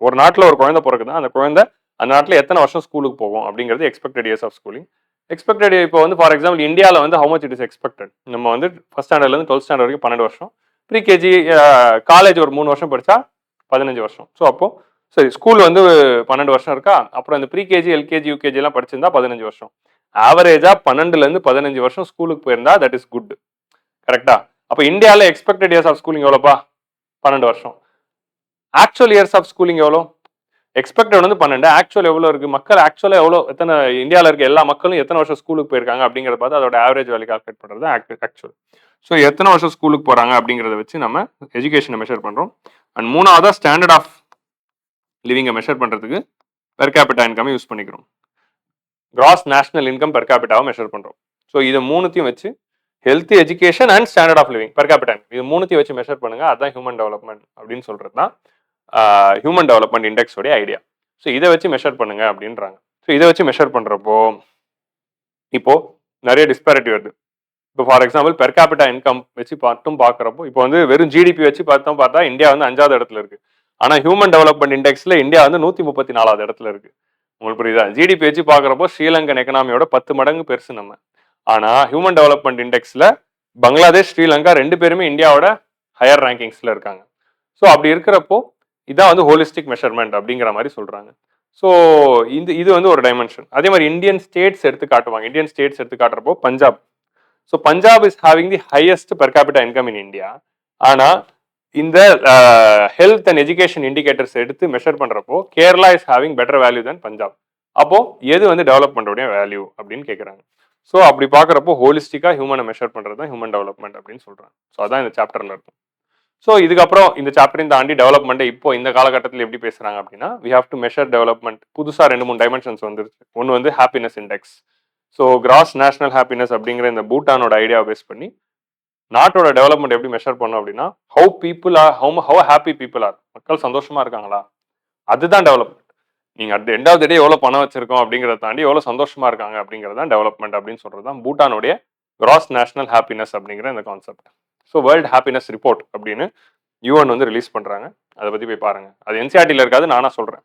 ஒரு நாட்டில் ஒரு குழந்தை பிறக்குதுன்னா அந்த குழந்தை அந்த நாட்டில் எத்தனை வருஷம் ஸ்கூலுக்கு போகும் அப்படிங்கிறது expected years of schooling. Expected இப்போ வந்து ஃபார் எக்ஸாம்பிள் இந்தியாவில் வந்து how much it is expected. நம்ம வந்து ஃபர்ஸ்ட் ஸ்டாண்டர்ட்லேருந்து 12th ஸ்டாண்டர்ட் வரைக்கும் 12 வருஷம், ப்ரீகேஜி காலேஜ் ஒரு 3 வருஷம் படித்தா 15 வருஷம். ஸோ அப்போ சரி ஸ்கூல் வந்து 12 வருஷம் இருக்கா, அப்புறம் இந்த ப்ரீகேஜி, எல்கேஜி, யூகேஜி எல்லாம் படிச்சிருந்தா 15 வருஷம். ஆவரேஜா 12லேருந்து 15 வருஷம் ஸ்கூலுக்கு போயிருந்தா தட் இஸ் குட். கரெக்டா? அப்போ இந்தியாவில் எக்ஸ்பெக்டட் இயர்ஸ் ஆஃப் ஸ்கூலிங் எவ்வளோப்பா? 12 வருஷம். ஆக்சுவல் இயர்ஸ் ஆஃப் ஸ்கூலிங் எவ்வளோ? எக்ஸ்பெக்டட் வந்து 12, ஆக்சுவல் எவ்வளோ இருக்கு? மக்கள் ஆக்சுவலாக எவ்வளோ, எத்தனை இந்தியாவில் இருக்க எல்லா மக்களும் எத்தனை வருஷம் ஸ்கூலுக்கு போயிருக்காங்க அப்படிங்கிறத பார்த்து அதோட ஆவரேஜ் வேல்யூ கால்குலேட் பண்ணுறது ஆக்சுவல். ஸோ எத்தனை வருஷம் ஸ்கூலுக்கு போகிறாங்க அப்படிங்கிறத வச்சு நம்ம எஜுகேஷனை மெஷர் பண்ணுறோம். அண்ட் 3ஆவதா ஸ்டாண்டர்ட் ஆஃப் லிவிங்கை மெஷர் பண்ணுறதுக்கு பெர் கேபிட்டா இன்கம் யூஸ் பண்ணிக்கிறோம். கிராஸ் நேஷனல் இன்கம் பெர் கேபிட்டாவை மெஷர் பண்ணுறோம். ஸோ இதை மூணுத்தையும் வச்சு health, education and standard of living per capita இது மூணுத்தையும் வச்சு மெஷர் பண்ணுங்க. அதுதான் ஹியூமன் டெவலப்மெண்ட் அப்படின்னு சொல்றது தான் ஹியூமன் டெவலப்மெண்ட் இண்டெக்ஸோடைய ஐடியா. ஸோ இதை வச்சு மெஷர் பண்ணுங்க அப்படின்றாங்க. ஸோ இதை வச்சு மெஷர் பண்றப்போ இப்போ நிறைய டிஸ்பாரிட்டி வருது. இப்போ for example per capita income வச்சு பார்க்குறப்போ இப்போ வந்து வெறும் ஜிடிபி வச்சு பார்த்தா இந்தியா வந்து 5வது இடத்துல இருக்கு. ஆனால் ஹியூமன் டெவலப்மெண்ட் இண்டெக்ஸ்ல இந்தியா வந்து 134வது இடத்துல இருக்கு. உங்களுக்கு புரியுதா? ஜிடிபி வச்சு பார்க்குறப்போ ஸ்ரீலங்கன் எக்கனாமியோட 10 மடங்கு பெருசு நம்ம. ஆனால் ஹியூமன் டெவலப்மெண்ட் இண்டெக்ஸ்ல பங்களாதேஷ், ஸ்ரீலங்கா 2 பேருமே இந்தியாவோட ஹையர் ரேங்கிங்ஸ்ல இருக்காங்க. ஸோ அப்படி இருக்கிறப்போ இதான் வந்து ஹோலிஸ்டிக் மெஷர்மெண்ட் அப்படிங்கிற மாதிரி சொல்றாங்க. ஸோ இது வந்து ஒரு டைமென்ஷன். அதே மாதிரி இந்தியன் ஸ்டேட்ஸ் எடுத்து காட்டுவாங்க. இந்தியன் ஸ்டேட்ஸ் எடுத்து காட்டுறப்போ Punjab. So Punjab is having the highest per capita income in India. ஆனால் இந்த ஹெல்த் அண்ட் எஜுகேஷன் இண்டிகேட்டர்ஸ் எடுத்து மெஷர் பண்றப்போ Kerala is having better value than Punjab. அப்போ எது வந்து டெவலப்மெண்டோடைய வேல்யூ அப்படின்னு கேட்குறாங்க. ஸோ அப்படி பார்க்குறப்போ ஹோலிஸ்டிக்கா ஹியூமனை மெஷர் பண்றது தான் ஹியூமன் டெவலப்மெண்ட் அப்படின்னு சொல்றாங்க. ஸோ அதான் இந்த சாப்டர்ல இருக்கும். ஸோ இதுக்கப்புறம் இந்த சாப்டரையும் தாண்டி டெவலப்மெண்ட்டை இப்போ இந்த காலகட்டத்தில் எப்படி பேசுறாங்க அப்படின்னா we have to measure development. புதுசாக 2-3 டைமென்ஷன்ஸ் வந்துருச்சு. ஒன்று வந்து happiness index. So gross national happiness அப்படிங்கிற இந்த பூட்டானோட ஐடியாவை பேஸ் பண்ணி நாட்டோட டெவலப்மெண்ட் எப்படி மெஷர் பண்ணோம் அப்படின்னா how people are how happy people are, மக்கள் சந்தோஷமா இருக்காங்களா, அதுதான் டெவலப்மெண்ட். நீங்க அட் எண்ட் ஆஃப் த டே எவ்வளோ பணம் வச்சிருக்கோம் அப்படிங்கிறத தாண்டி எவ்வளோ சந்தோஷமா இருக்காங்க அப்படிங்கிறது தான் டெவலப்மெண்ட் அப்படின்னு சொல்றது தான் பூட்டானுடைய கிராஸ் நேஷனல் ஹாப்பினஸ் அப்படிங்கிற இந்த concept. So world happiness report அப்படின்னு யூஎன் வந்து ரிலீஸ் பண்றாங்க. அதை பத்தி போய் பாருங்க. அது என்சிஆர்டியில் இருக்காது, நானா சொல்றேன்.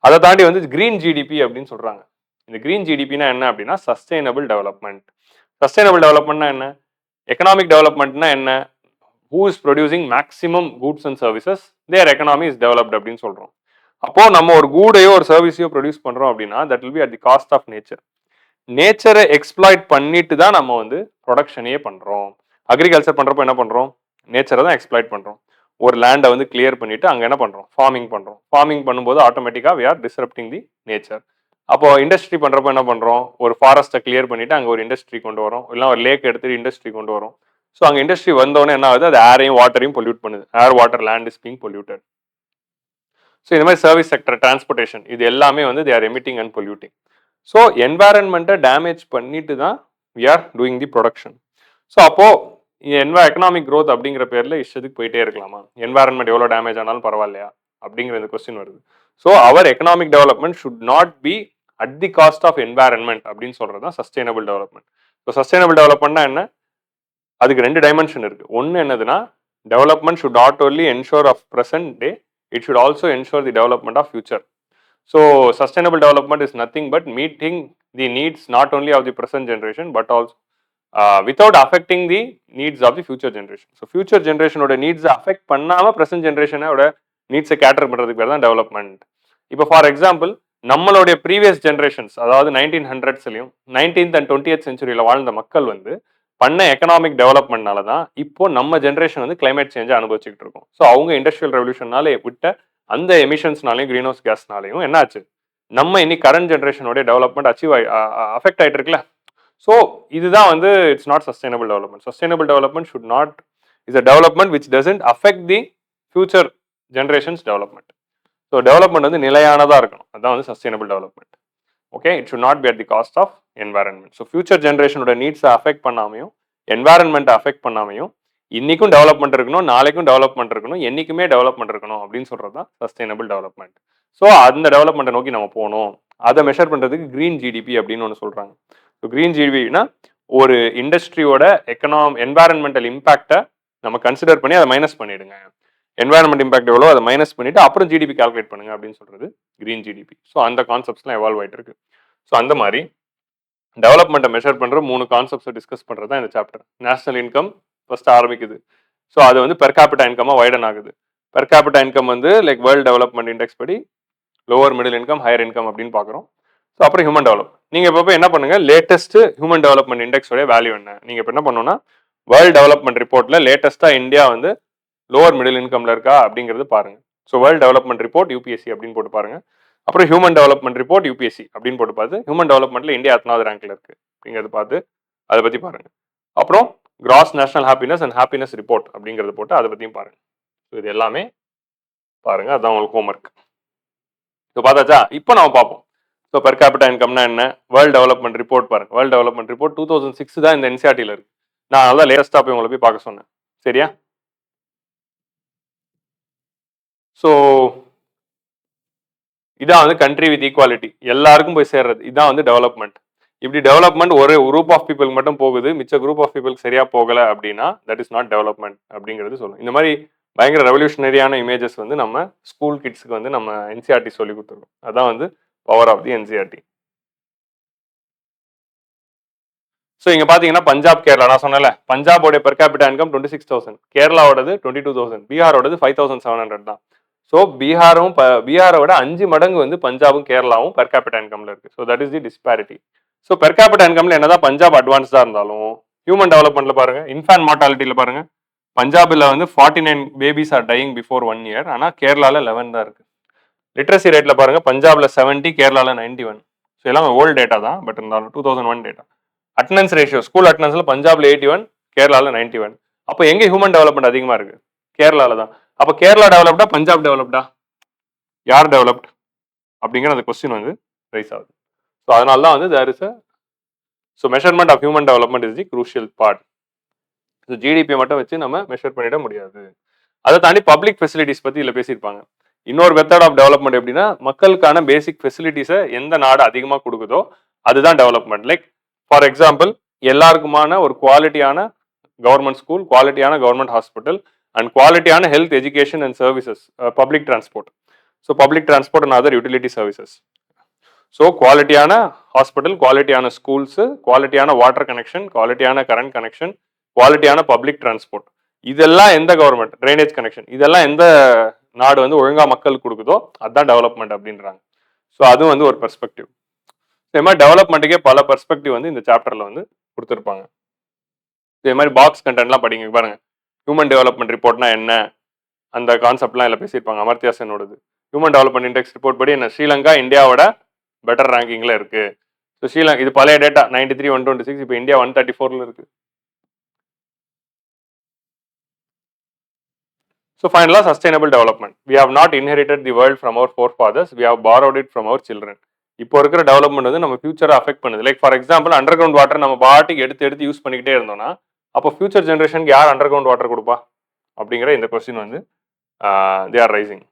அதை தாண்டி வந்து கிரீன் ஜிடிபி அப்படின்னு சொல்றாங்க. இந்த கிரீன் ஜிடிபினா என்ன அப்படின்னா சஸ்டைனபிள் டெவலப்மெண்ட். சஸ்டைனபிள் டெவலப்மெண்ட்னா என்ன? எக்கனாமிக் டெவலப்மெண்ட்னா என்ன? Who is producing maximum goods and services their economy is developed அப்படின்னு சொல்றோம். அப்போ நம்ம ஒரு கூடையோ ஒரு சர்வீஸையோ ப்ரொடியூஸ் பண்றோம் அப்படின்னா that will be at the cost of nature. நேச்சரை எக்ஸ்ப்ளாய்ட் பண்ணிட்டு தான் நம்ம வந்து ப்ரொடக்ஷனையே பண்றோம். அக்ரிகல்ச்சர் பண்றப்போ என்ன பண்றோம்? நேச்சரை தான் எக்ஸ்ப்ளாய்ட் பண்றோம். ஒரு லேண்டை வந்து கிளியர் பண்ணிட்டு அங்கே என்ன பண்றோம்? ஃபார்மிங் பண்றோம். ஃபார்மிங் பண்ணும்போது ஆட்டோமேட்டிக்காக we are disrupting the nature. அப்போ இண்டஸ்ட்ரி பண்றப்போ என்ன பண்றோம்? ஒரு ஃபாரஸ்ட்டை கிளியர் பண்ணிட்டு அங்கே ஒரு இண்டஸ்ட்ரி கொண்டு வரோம், இல்லை ஒரு லேக் எடுத்துட்டு இண்டஸ்ட்ரி கொண்டு வரோம். ஸோ அங்கே இண்டஸ்ட்ரி வந்தோடனே என்ன ஆகுது? அது ஏரையும் வாட்டரையும் பொல்யூட் பண்ணுது. Air water land is being polluted. So இந்த மாதிரி சர்வீஸ் செக்டர், டிரான்ஸ்போர்ட்டேஷன், இது எல்லாமே வந்து they are emitting and polluting. So என்வாரன்மெண்ட்டை டேமேஜ் பண்ணிட்டு தான் we are doing the production. So அப்போ எக்கனாமிக் க்ரோத் அப்படிங்கிற பேர்ல இஷ்டத்துக்கு போயிட்டே இருக்கலாமா? என்வாரன்மெண்ட் எவ்வளோ டேமேஜ் ஆனாலும் பரவாயில்லையா அப்படிங்கிற இந்த கொஸ்டின் வருது. So our economic development should not be at the cost of environment அப்படின்னு சொல்றது தான் சஸ்டைனபிள் டெவலப்மெண்ட். ஸோ சஸ்டைனபிள் டெவலப்மெண்ட்னா என்ன? அதுக்கு 2 டைமென்ஷன் இருக்கு. ஒன்று என்னதுன்னா development should not only ensure of present day, it should also ensure the development of future. So sustainable development is nothing but meeting the needs not only of the present generation but also without affecting the needs of the future generation. So future generation oda needs affect பண்ணாம present generation oda needs cater பண்றதுக்கு பேர் தான் development. இப்போ for example நம்மளுடைய previous generations, அதாவது 1900ஸ்லையும் 19th and 20th செஞ்சுரியில் வாழ்ந்த மக்கள் வந்து பண்ண எக்கனாமிக் டெவலப்மெண்ட்னால தான் இப்போ நம்ம ஜென்ரேஷன் வந்து கிளைமேட் சேஞ்சை அனுபவிச்சுக்கிட்டு இருக்கோம். ஸோ அவங்க இண்டஸ்ட்ரியல் ரெவல்யூஷனால விட்ட அந்த எமிஷன்ஸ்னாலையும் கிரீன் ஹவுஸ் கேஸ்னாலையும் என்னாச்சு? நம்ம இன்னைக்கு கரண்ட் ஜென்ரேஷனோட டெவலப்மெண்ட் அச்சீவ் அஃபெக்ட் ஆகிட்டு இருக்குல்ல. ஸோ இதுதான் வந்து it's not sustainable development. Sustainable development should not is a development which doesn't affect the future generations development. So development வந்து நிலையானதாக இருக்கணும். அதுதான் வந்து sustainable development. Okay, it should not be at the cost of environment. So future ஜென்ரேஷனோட நீட்ஸை affect பண்ணாமையும் என்வாரன்மெண்ட்டை affect பண்ணாமையும் இன்னைக்கும் டெவலப்மெண்ட் இருக்கணும், நாளைக்கும் டெவலப்மெண்ட் இருக்கணும், என்னைக்குமே டெவலப்மெண்ட் இருக்கணும் அப்படின்னு சொல்றது தான் சஸ்டைனபிள் டெவலப்மெண்ட். ஸோ அந்த டெவலப்மெண்ட்டை நோக்கி நம்ம போகணும். அதை மெஷர் பண்றதுக்கு கிரீன் ஜிடிபி அப்படின்னு ஒன்று சொல்றாங்க. ஸோ கிரீன் ஜிடிபினா ஒரு இண்டஸ்ட்ரியோட என்வாரன்மெண்டல் இம்பாக்டை நம்ம கன்சிடர் பண்ணி அதை மைனஸ் பண்ணிடுங்க. என்வாரன்மெண்ட் இம்பாக்ட் எவ்வளோ அதை மைனஸ் பண்ணிட்டு அப்புறம் ஜிடிபி கால்குலேட் பண்ணுங்க அப்படின்னு சொல்றது கிரீன் ஜிடிபி. ஸோ அந்த கான்செப்ட்ஸ்லாம் எவால்வ் ஆயிட்டு இருக்கு. ஸோ அந்த மாதிரி டெவலப்மெண்ட்டை மெஷர் பண்ற 3 கான்செப்ட்ஸை டிஸ்கஸ் பண்றது தான் இந்த சாப்டர். நேஷனல் இன்கம் ஃபர்ஸ்ட் ஆரம்பிக்குது. ஸோ அது வந்து பெர் கேபிட்டா இன்கமாக வைடன் ஆகுது. பெர் கேபிட்டா இன்கம் வந்து லைக் வேர்ல்டு டெவலப்மெண்ட் இண்டெக்ஸ் படி lower middle income, higher income அப்படின்னு பார்க்குறோம். ஸோ அப்புறம் ஹியூமன் டெவலப்மெண்ட். நீங்கள் இப்போ என்ன பண்ணுங்க, லேட்டஸ்ட் ஹியூமன் டெவலப்மெண்ட் இண்டெக்ஸோட வேல்யூ என்ன? நீங்கள் இப்போ என்ன பண்ணணும்னா வேர்ல்டு டெவலப்மெண்ட் ரிப்போர்ட்ல லேட்டஸ்ட்டாக இந்தியா வந்து லோவர் மிடில் இன்கம்ல இருக்கா அப்படிங்கிறது பாருங்க. So world development report UPSC அப்படின்னு போட்டு பாருங்க. அப்புறம் ஹியூமன் டெவலப்மெண்ட் ரிப்போர்ட் யூபிஎஸ்சி அப்படின்னு போட்டு பார்த்து ஹியூமன் டெவலப்மெண்ட்ல இந்தியா 8வது ரேங்க்ல இருக்கு அப்படிங்கிறது பார்த்து அதை பற்றி பாருங்க. அப்புறம் cross national happiness and happiness report அப்படிங்கிறத போட்டு அதை பற்றியும் பாருங்க. ஸோ இது எல்லாமே பாருங்க, அதுதான் உங்களுக்கு ஹோம்ஒர்க். இப்போ பார்த்தாச்சா? இப்போ நம்ம பார்ப்போம் ஸோ பெர் கேபிட்டா இன்கம்னா என்ன, வேர்ல்டு டெவலப்மெண்ட் ரிப்போர்ட் பாருங்க. வேர்ல்டு டெவலப்மெண்ட் ரிப்போர்ட் 2006 தான் இந்த என்சிஆர்டியில் இருக்கு. நான் அதான் லேட்டஸ்ட்டாக போய் உங்களை போய் பார்க்க சொன்னேன். சரியா? ஸோ இதான் வந்து கண்ட்ரி வித் ஈக்குவாலிட்டி, எல்லாருக்கும் போய் சேர்றது. இதான் வந்து டெவலப்மெண்ட். இப்படி டெவலப்மெண்ட் ஒரு குரூப் ஆஃப் பீப்புள் மட்டும் போகுது, மிச்ச குரூப் ஆஃப் பீப்புள் சரியா போகல அப்படின்னா தட் இஸ் நாட் டெவலப்மெண்ட் அப்படிங்கிறது சொல்லும். இந்த மாதிரி பயங்கர ரெவல்யூஷனரியான இமேஜஸ் வந்து நம்ம ஸ்கூல் கிட்ஸ்க்கு வந்து நம்ம என்சிஆர்டி சொல்லி கொடுத்துருக்கோம். அதான் வந்து power of the NCERT. So இங்க பாத்தீங்கன்னா பஞ்சாப் கேரளா நான் சொன்னல, பஞ்சாபோட பெர் கேபிட்டா இன்கம் 26,000, கேரளாவோடது 22,000, பீகாரோடது 5,700 தான். ஸோ பீகாரோட 5 மடங்கு வந்து பஞ்சாபும் கேரளாவும் பெர் கேபிட்டா இன்கம்ல இருக்கு. So that is the disparity. So per capita இன்கம்ல என்னதான் பஞ்சாப் அட்வான்ஸ்டா இருந்தாலும் ஹியூமன் டெவலப்மெண்ட்ல பாருங்க, இன்ஃபேன்ட் மார்டாலிட்டியில பாருங்க, பஞ்சாப்ல வந்து 49 babies R dyeing before 1 year, ஆனா கேரளால 11 தான் இருக்கு. லிட்ரஸி ரேட்ல பாருங்க, பஞ்சாப்ல 70, கேரளால 91. ஸோ எல்லாம் ஓல்டு டேட்டா தான், பட் இருந்தாலும் 2001 டேட்டா. அட்டனன்ஸ் ரேஷியோ ஸ்கூல் அட்டனன்ஸ்ல பஞ்சாப்ல 81, கேரளால 91. அப்போ எங்க ஹியூமன் டெவலப்மெண்ட் அதிகமா இருக்கு? கேரளால தான். அப்போ கேரளா டெவலப்டா பஞ்சாப் டெவலப்டா? யார் டெவலப்ட் அப்படிங்கிற அந்த கொஸ்டின் வந்து ரைஸ் ஆகுது. ஸோ அதனால தான் வந்து there is so measurement of human development is the crucial part. So GDP மட்டும் வச்சு நம்ம மெஷர் பண்ணிட முடியாது. அதை தாண்டி பப்ளிக் ஃபெசிலிட்டிஸ் பத்தி இதில் பேசியிருப்பாங்க. இன்னொரு மெத்தட் ஆஃப் டெவலப்மெண்ட் எப்படின்னா, மக்களுக்கான பேசிக் ஃபெசிலிட்டிஸை எந்த நாடு அதிகமாக கொடுக்குதோ அதுதான் டெவலப்மெண்ட். லைக் ஃபார் எக்ஸாம்பிள், எல்லாருக்குமான ஒரு குவாலிட்டியான கவர்மெண்ட் ஸ்கூல், குவாலிட்டியான கவர்மெண்ட் ஹாஸ்பிட்டல் அண்ட் குவாலிட்டியான health education and services, public transport. So public transport and other utility services. So குவாலிட்டியான ஹாஸ்பிட்டல், குவாலிட்டியான ஸ்கூல்ஸ், குவாலிட்டியான வாட்டர் கனெக்ஷன், குவாலிட்டியான கரண்ட் கனெக்ஷன், குவாலிட்டியான பப்ளிக் டிரான்ஸ்போர்ட், இதெல்லாம் எந்த கவர்மெண்ட், ட்ரைனேஜ் கனெக்ஷன், இதெல்லாம் எந்த நாடு வந்து ஒழுங்கா மக்களுக்கு கொடுக்குதோ அதுதான் டெவலப்மெண்ட் அப்படின்றாங்க. ஸோ அதுவும் வந்து ஒரு பெர்ஸ்பெக்டிவ். இதே மாதிரி டெவலப்மெண்ட்டுக்கே பல பெர்ஸ்பெக்டிவ் வந்து இந்த சாப்டர்ல வந்து கொடுத்துருப்பாங்க. இதே மாதிரி பாக்ஸ் கண்டென்ட்லாம் படிங்க பாருங்க. ஹியூமன் டெவலப்மெண்ட் ரிப்போர்ட்னா என்ன, அந்த கான்செப்ட்லாம் இதில் பேசியிருப்பாங்க. அமர்த்தியா சென்னோடது ஹியூமன் டெவலப்மெண்ட் இண்டெக்ஸ் ரிப்போர்ட் படி என்ன, ஸ்ரீலங்கா இந்தியாவோட பெட்டர் ரேங்கிங்ல இருக்கு. ஸோ ஸ்ரீலங்கா இது பழைய டேட்டா 93, 126, இப்போ இந்தியா 134ல இருக்கு. So finally, sustainable development. We have not inherited the world from our forefathers, we have borrowed it from our children. இப்போ இருக்கிற டெவலப்மெண்ட் வந்து நம்ம ஃபியூச்சரை அஃபெக்ட் பண்ணுது. Like for example, under ground water நம்ம பாட்டுக்கு எடுத்து எடுத்து யூஸ் பண்ணிக்கிட்டே இருந்தோம்னா அப்போ ஃபியூச்சர் ஜென்ரேஷனுக்கு யார் அண்டர் கிரவுண்ட் வாட்டர் கொடுப்பா அப்படிங்கிற இந்த கொஸ்டின் வந்து they are rising.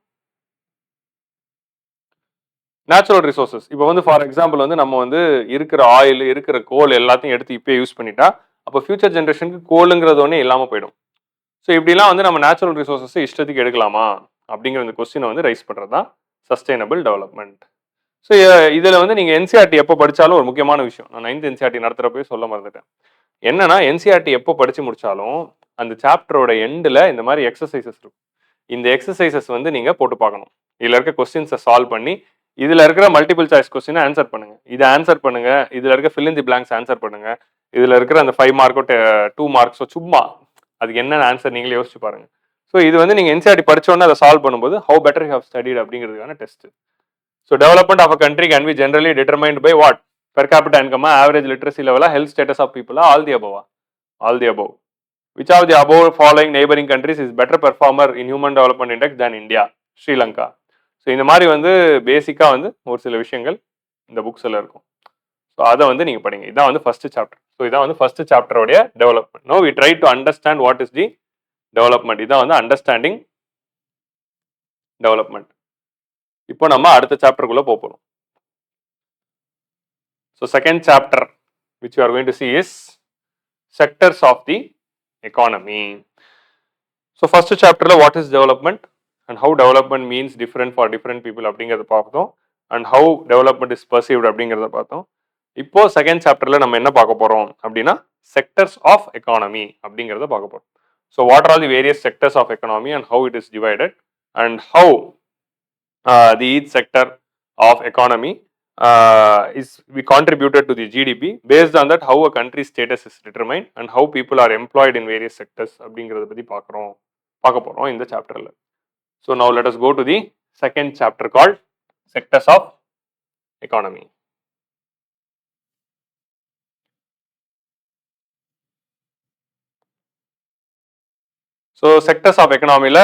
Natural resources இப்போ வந்து ஃபார் எக்ஸாம்பிள் வந்து நம்ம வந்து இருக்கிற ஆயில், இருக்கிற கோல் எல்லாத்தையும் எடுத்து இப்பயே யூஸ் பண்ணிட்டா அப்போ ஃபியூச்சர் ஜென்ரேஷனுக்கு கோலுங்கிறது ஒன்றே இல்லாமல் போயிடும். ஸோ இப்படிலாம் வந்து நம்ம நேச்சுரல் ரிசோர்ஸஸ் இஷ்டத்துக்கு எடுக்கலாமா அப்படிங்கிற இந்த கொஸ்டினை வந்து ரைஸ் பண்ணுறது தான் சஸ்டைனபிள் டெவலப்மெண்ட். ஸோ இதில் வந்து நீங்கள் என்சிஆர்டி எப்போ படித்தாலும் ஒரு முக்கியமான விஷயம், நான் 9th என்சிஆர்டி நடத்துகிறப்பவே சொல்ல மறந்துட்டேன். என்னன்னா, என்சிஆர்டி எப்போ படித்து முடித்தாலும் அந்த சாப்டரோட எண்டில் இந்த மாதிரி எக்ஸசைசஸ் இருக்கும். இந்த எக்ஸசைசஸ் வந்து நீங்கள் போட்டு பார்க்கணும். இதில் இருக்க கொஸ்டின்ஸை சால்வ் பண்ணி இதில் இருக்கிற மல்டிபிள் சாய்ஸ் கொஸ்டினை ஆன்சர் பண்ணுங்க. இதை ஆன்சர் பண்ணுங்க, இதில் இருக்க fill in the blanks answer பண்ணுங்க. இதில் இருக்கிற அந்த 5 மார்க்கோ 2 மார்க்ஸோ சும்மா அதுக்கு என்னென்ன ஆன்சர் நீங்களே யோசிச்சு பாருங்க. ஸோ இது வந்து நீங்கள் என்சிஆர்டி படிச்சோன்னே அதை சால்வ் பண்ணும்போது how better you have studied அப்படிங்கிறதுக்கான test. So development of a country can be generally determined by what, per capita income, average literacy லெவலா, ஹெல்த் ஸ்டேட்டஸ் ஆஃப் பீப்புளா, ஆல் தி அபவா, all the above. Which of the above following neighboring countries is better performer in human development index than India, Sri Lanka. So இந்த மாதிரி வந்து பேசிக்காக வந்து ஒரு சில விஷயங்கள் இந்த புக்ஸில் இருக்கும். ஸோ அதை வந்து நீங்கள் படிங்க. இதான் வந்து ஃபர்ஸ்ட் சாப்டர். ஸோ இதான் வந்து ஃபர்ஸ்ட் சாப்டரோடைய development. No we try to understand what is the development. இதான் வந்து அண்டர்ஸ்டாண்டிங் டெவலப்மெண்ட். இப்போ நம்ம அடுத்த சாப்டருக்குள்ள போறோம். So second chapter which you are going to see is sectors of the economy. So first chapterல what is development and how development means different for different people அப்படிங்கறத பார்த்தோம், and how development is perceived அப்படிங்கறத பார்த்தோம். இப்போ second சாப்டர்ல நம்ம என்ன பார்க்க போறோம் அப்படின்னா sectors of economy அப்படிங்கறத பார்க்க போறோம். So what are all the various sectors of economy and how it is divided and how the each sector of economy is we contributed to the GDP. Based on that, how a country's status is determined and how people are employed in various sectors அப்படிங்கறத பத்தி பார்க்க போறோம் இந்த சாப்டர்ல. So now let us go to the second chapter called sectors of economy. So sectors of economy ல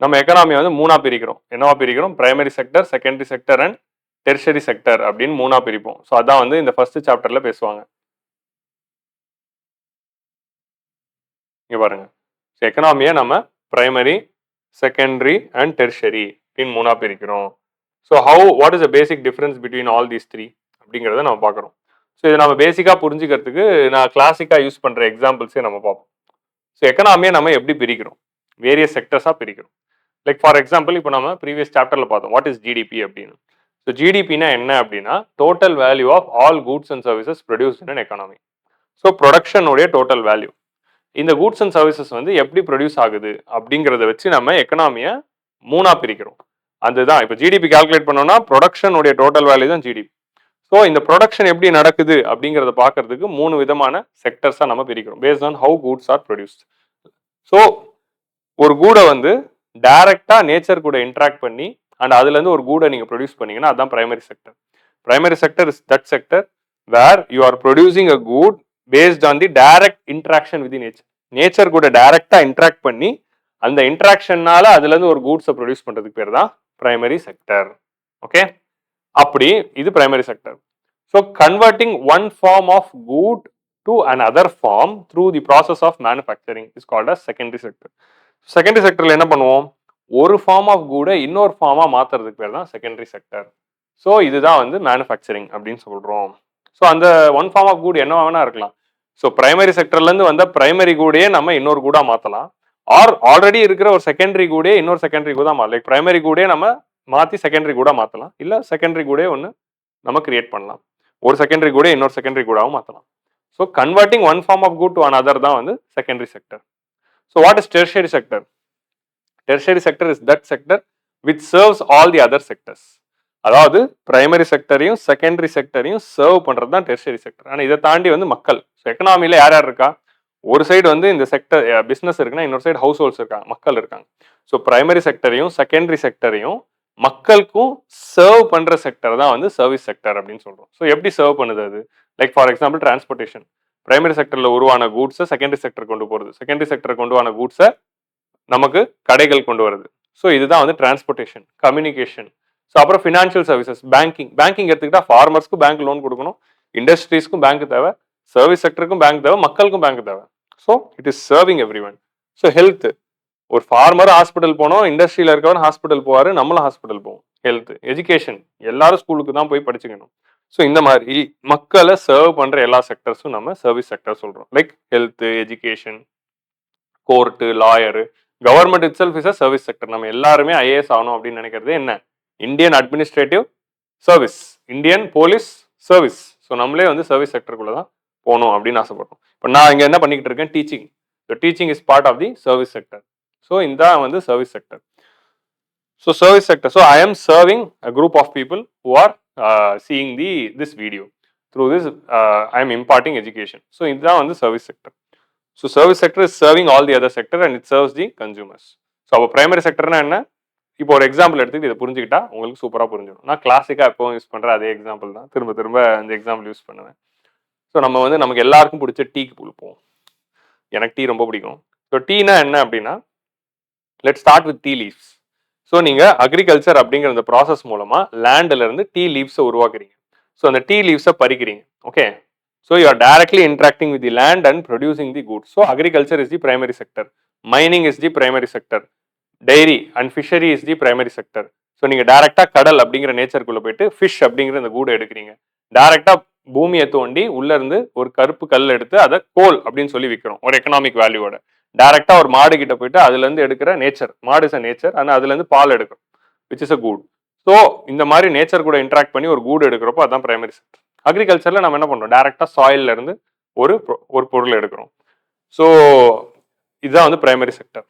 நம்ம எக்கனாமியை வந்து மூணா பிரிக்கிறோம். என்னவா பிரிக்கிறோம்? Primary sector, secondary sector and tertiary sector அப்படின்னு மூணா பிரிப்போம். ஸோ அதான் வந்து இந்த ஃபர்ஸ்ட் சாப்டர்ல பேசுவாங்க. இங்க பாருங்க. எக்கனாமியை நம்ம பிரைமரி, செகண்டரி அண்ட் டெர்ஷரி அப்படின்னு மூணா பிரிக்கிறோம். So what is the basic difference between all these three அப்படிங்கிறத நம்ம பார்க்குறோம். ஸோ இதை நம்ம பேசிக்காக புரிஞ்சுக்கிறதுக்கு நான் கிளாசிக்காக யூஸ் பண்ணுற எக்ஸாம்பிள்ஸே நம்ம பார்ப்போம். ஸோ எக்கனாமியை நம்ம எப்படி பிரிக்கிறோம்? வேரியஸ் செக்டர்ஸாக பிரிக்கிறோம். லைக் ஃபார் எக்ஸாம்பிள் இப்போ நம்ம ப்ரீவியஸ் சாப்டரில் பார்த்தோம் வாட் இஸ் ஜிடிபி அப்படின்னு. ஸோ ஜிடிபினா என்ன அப்படின்னா total value of all goods and services produce in economy. So ப்ரொடக்ஷனுடைய டோட்டல் வேல்யூ. இந்த கூட்ஸ் அண்ட் சர்வீசஸ் வந்து எப்படி ப்ரொடியூஸ் ஆகுது அப்படிங்கிறத வச்சு நம்ம எக்கனாமியை மூணா பிரிக்கிறோம். அதுதான் இப்போ ஜிடிபி கால்குலேட் பண்ணோம்னா ப்ரொடக்ஷனுடைய டோட்டல் வேல்யூ தான் ஜிடிபி. ஸோ இந்த ப்ரொடக்ஷன் எப்படி நடக்குது அப்படிங்கிறத பார்க்கறதுக்கு மூணு விதமான செக்டர்ஸாக நம்ம பிரிக்கிறோம் based on how goods R produced. So ஒரு கூடை வந்து டைரக்டா நேச்சர் கூட இன்ட்ராக்ட் பண்ணி அண்ட் அதுல இருந்து ஒரு கூடை நீங்க ப்ரொடியூஸ் பண்ணீங்கன்னா அதான் primary sector. Primary sector is that sector where you are producing a good based on the direct interaction with nature. Nature கூட டைரக்டா இன்ட்ராக்ட் பண்ணி அந்த இன்ட்ராக்ஷன்னால அதுல இருந்து ஒரு கூட்ஸை ப்ரொடியூஸ் பண்றதுக்கு பேர் தான் பிரைமரி செக்டர். ஓகே, அப்படி இது primary sector. So converting one form of good to another form through the process of manufacturing is called as secondary sector. Secondary செக்டர்ல என்ன பண்ணுவோம்? ஒரு ஃபார்ம் ஆஃப் கூட இன்னொரு ஃபார்மா மாத்துறதுக்கு பேர் தான் செகண்டரி செக்டர். ஸோ இதுதான் வந்து மேனுஃபேக்சரிங் அப்படின்னு சொல்றோம். ஸோ அந்த ஒன் ஃபார்ம் ஆஃப் குட் என்ன வேணா இருக்கலாம். ஸோ பிரைமரி செக்டர்ல இருந்து வந்த பிரைமரி கூடயே நம்ம இன்னொரு கூடா மாத்தலாம். ஆர் ஆல்ரெடி இருக்கிற ஒரு செகண்டரி கூடயே இன்னொரு செகண்டரி கூட மாத்தலாம். லைக் பிரைமரி கூடயே நம்ம மாத்தி செகண்டரி கூட மாத்தலாம். இல்ல செகண்டரி கூட ஒன்று நம்ம கிரியேட் பண்ணலாம். ஒரு செகண்டரி கூட இன்னொரு செகண்டரி கூடவும் மாத்தலாம். So converting one form of good to another தான் வந்து secondary sector. So what is tertiary sector? Tertiary sector is that sector which serves all the other sectors. அதாவது பிரைமரி செக்டரையும் செகண்டரி செக்டரையும் சர்வ் பண்றது தான் tertiary sector. ஆனால் இதை தாண்டி வந்து மக்கள். ஸோ எக்கனாமியில யார் யார் இருக்கா? ஒரு சைடு வந்து இந்த செக்டர் பிசினஸ் இருக்குன்னா இன்னொரு சைடு ஹவுஸ் ஹோல்ட்ஸ் இருக்காங்க, மக்கள் இருக்காங்க. ஸோ பிரைமரி செக்டரையும் செகண்டரி செக்டரையும் மக்களுக்கும் சர்வ் பண்ற செக்டர் தான் வந்து சர்வீஸ் செக்டர் அப்படின்னு சொல்றோம். ஸோ எப்படி சர்வ் பண்ணுது அது? Like for example transportation. Primary செக்டர்ல உருவான கூட்ஸை செகண்டரி செக்டர் கொண்டு போறது, செகண்டரி செக்டர் கொண்டு வர கூட்ஸை நமக்கு கடைகள் கொண்டு வருது. ஸோ இதுதான் வந்து டிரான்ஸ்போர்ட்டேஷன், கம்யூனிகேஷன். ஸோ அப்புறம் ஃபினான்ஷியல் சர்வீசஸ், பேங்கிங் எடுத்துக்கிட்டா ஃபார்மர்ஸ்க்கும் பேங்க் லோன் கொடுக்கணும், இண்டஸ்ட்ரீஸ்க்கும் பேங்க் தேவை, சர்வீஸ் செக்டருக்கும் பேங்க் தேவை, மக்களுக்கும் பேங்க் தேவை. So it is serving every one. So health, ஒரு ஃபார்மர் ஹாஸ்பிட்டல் போனோம், இண்டஸ்ட்ரியில் இருக்கவன் ஹாஸ்பிட்டல் போவார், நம்மளும் ஹாஸ்பிட்டல் போவோம். ஹெல்த், எஜுகேஷன், எல்லாரும் ஸ்கூலுக்கு தான் போய் படிச்சுக்கணும். ஸோ இந்த மாதிரி மக்களை சர்வ் பண்ற எல்லா செக்டர்ஸும் நம்ம சர்வீஸ் செக்டர் சொல்றோம். Like health, education, court, lawyer, government it self is a service sector. நம்ம எல்லாருமே ஐஏஎஸ் ஆகணும் அப்படின்னு நினைக்கிறது என்ன? Indian administrative service, Indian police service. So நம்மளே வந்து சர்வீஸ் செக்டருக்குள்ள தான் போகணும் அப்படின்னு ஆசைப்படுறோம். இப்போ நான் இங்கே என்ன பண்ணிக்கிட்டு இருக்கேன்? Teaching. So teaching is part of the service sector. So இந்த வந்து service sector. So service sector. So I am serving a group of people who are seeing this video. Through this I am imparting education. So இதுதான் வந்து service sector. So service sector is serving all the other sector and it serves the consumers. So அப்போ primary செக்டர்னா என்ன? இப்போ ஒரு example எடுத்துக்கிட்டு இதை புரிஞ்சுக்கிட்டா உங்களுக்கு சூப்பராக புரிஞ்சிடும். நான் கிளாசிக்காக எப்பவும் யூஸ் பண்ணுற அதே எக்ஸாம்பிள் தான், திரும்ப திரும்ப அந்த எக்ஸாம்பிள் யூஸ் பண்ணுவேன். ஸோ நம்ம வந்து நமக்கு எல்லாருக்கும் பிடிச்ச டீக்கு கொடுப்போம். எனக்கு டீ ரொம்ப பிடிக்கும். ஸோ டீனா என்ன அப்படின்னா, let start with tea leaves. So நீங்கள் அக்ரிகல்ச்சர் அப்படிங்கிற அந்த ப்ராசஸ் மூலமாக லேண்டில் இருந்து டீ லீவ்ஸை உருவாக்குறீங்க. ஸோ அந்த டீ லீவ்ஸை பறிக்கிறீங்க. Okay, so you are directly interacting with the land and producing the goods. So agriculture is the primary sector, mining is the primary sector, dairy and fishery is the primary sector. So நீங்கள் டேரெக்டாக கடல் அப்படிங்கிற நேச்சருக்குள்ளே போயிட்டு fish அப்படிங்கிற அந்த கூடை எடுக்கிறீங்க. டேரெக்டாக பூமியை தோண்டி உள்ளேருந்து ஒரு கருப்பு கல் எடுத்து அதை கோல் அப்படின்னு சொல்லி விற்கிறோம் ஒரு எக்கனாமிக் வேல்யூவோட. டேரெக்டாக ஒரு மாடு கிட்ட போயிட்டு அதுலேருந்து எடுக்கிற நேச்சர், மாடு இஸ் அ நேச்சர், ஆனால் அதுலேருந்து பால் எடுக்கிறோம், which is a Koot. So இந்த மாதிரி நேச்சர் கூட இன்ட்ராக்ட் பண்ணி ஒரு கூடு எடுக்கிறப்போ அதான் பிரைமரி செக்டர். அக்ரிகல்ச்சரில் நம்ம என்ன பண்ணுறோம்? டேரெக்டாக சாயில்ல இருந்து ஒரு பொருள் எடுக்கிறோம். ஸோ இதுதான் வந்து பிரைமரி செக்டர்.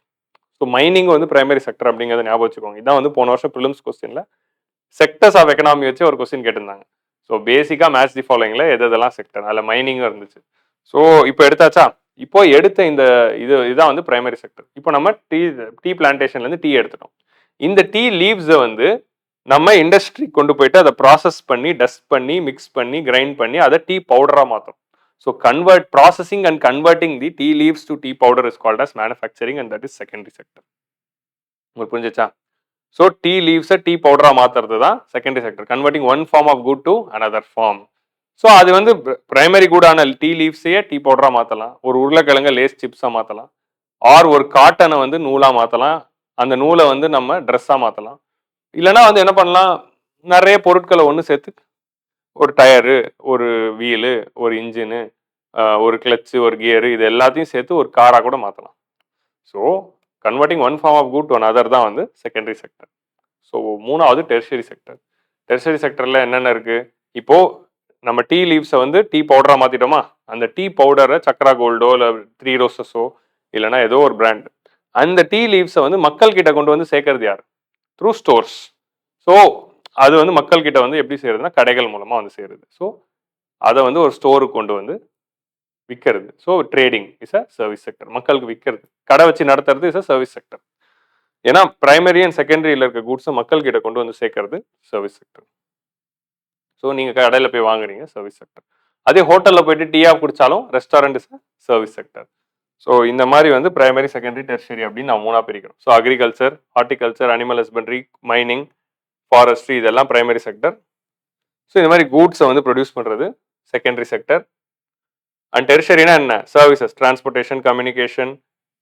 ஸோ மைனிங் வந்து பிரைமரி செக்டர் அப்படிங்கிறத ஞாபகம் வச்சுக்கோங்க. இதான் வந்து போன வருஷம் ப்ரிலிம்ஸ் கொஸ்டின்ல செக்டர்ஸ் ஆஃப் எக்கனாமி வச்சு ஒரு கொஸ்டின் கேட்டிருந்தாங்க. ஸோ பேசிக்காக மேட்ச் தி ஃபாலோயிங்ல எதெல்லாம் செக்டர், அதில் மைனிங்கும் இருந்துச்சு. ஸோ இப்போ எடுத்தாச்சா? இப்போ எடுத்த இந்த இதுதான் வந்து பிரைமரி செக்டர். இப்போ நம்ம டீ பிளான்டேஷன்லேருந்து டீ எடுத்துட்டோம். இந்த டீ லீவ்ஸை வந்து நம்ம இண்டஸ்ட்ரி கொண்டு போயிட்டு அதை ப்ராசஸ் பண்ணி டஸ்ட் பண்ணி மிக்ஸ் பண்ணி கிரைண்ட் பண்ணி அதை டீ பவுடரா மாற்றும். So processing and converting the tea leaves to tea powder is called as manufacturing and that is secondary sector. உங்களுக்கு புரிஞ்சிச்சா? ஸோ டீ லீவ்ஸை டீ பவுடரா மாத்துறது தான் secondary sector, converting one form of good to another form. So அது வந்து primary குடான tea லீவ்ஸையே டீ பவுடரா மாத்தலாம், ஒரு உருளைக்கிழங்க லேஸ் சிப்ஸா மாத்தலாம், ஆர் ஒரு காட்டனை வந்து நூலா மாத்தலாம், அந்த நூலை வந்து நம்ம ட்ரெஸ்ஸா மாத்தலாம். இல்லைன்னா வந்து என்ன பண்ணலாம், நிறைய பொருட்களை ஒன்று சேர்த்து ஒரு டயரு, ஒரு வீலு, ஒரு இன்ஜினு, ஒரு கிளச்சு, ஒரு கியரு, இது எல்லாத்தையும் சேர்த்து ஒரு காரா கூட மாத்தலாம். So converting one form of good to another தான் வந்து செகண்டரி செக்டர். ஸோ மூணாவது டெர்ஷரி செக்டர். டெர்ஷரி செக்டர்ல என்னென்ன இருக்கு? இப்போ நம்ம டீ லீவ்ஸை வந்து டீ பவுடரா மாத்திட்டோமா, அந்த டீ பவுடரை சக்ரா கோல்டோ இல்லை த்ரீ ரோசஸோ இல்லைன்னா ஏதோ ஒரு பிராண்ட், அந்த டீ லீவ்ஸை வந்து மக்கள் கிட்ட கொண்டு வந்து சேர்க்கறது யார்? Through stores. ஸோ அது வந்து மக்கள் கிட்ட வந்து எப்படி செய்யறதுன்னா கடைகள் மூலமா வந்து சேருது. ஸோ அதை வந்து ஒரு ஸ்டோருக்கு கொண்டு வந்து விற்கிறது. So trading is a service sector. மக்களுக்கு விற்கிறது, கடை வச்சு நடத்துறது இஸ் அ சர்வீஸ் செக்டர். ஏன்னா பிரைமரி அண்ட் செகண்டரியில் இருக்க கூட்ஸை மக்கள் கிட்ட கொண்டு வந்து சேர்க்கறது சர்வீஸ் செக்டர். ஸோ நீங்கள் கடையில் போய் வாங்குறீங்க, சர்வீஸ் செக்டர். அதே ஹோட்டலில் போயிட்டு டீயா குடிச்சாலும் restaurant is service sector. So இந்த மாதிரி வந்து பிரைமரி, செகண்டரி, டெர்ஷரி அப்படின்னு நான் மூணா பிரிக்கிறோம். So agriculture, horticulture, animal husbandry, mining, forestry, இதெல்லாம் பிரைமரி செக்டர். ஸோ இந்த மாதிரி கூட்ஸை வந்து ப்ரொடியூஸ் பண்ணுறது செகண்டரி செக்டர். அண்ட் டெர்ஷரினா என்ன? Services, transportation, communication,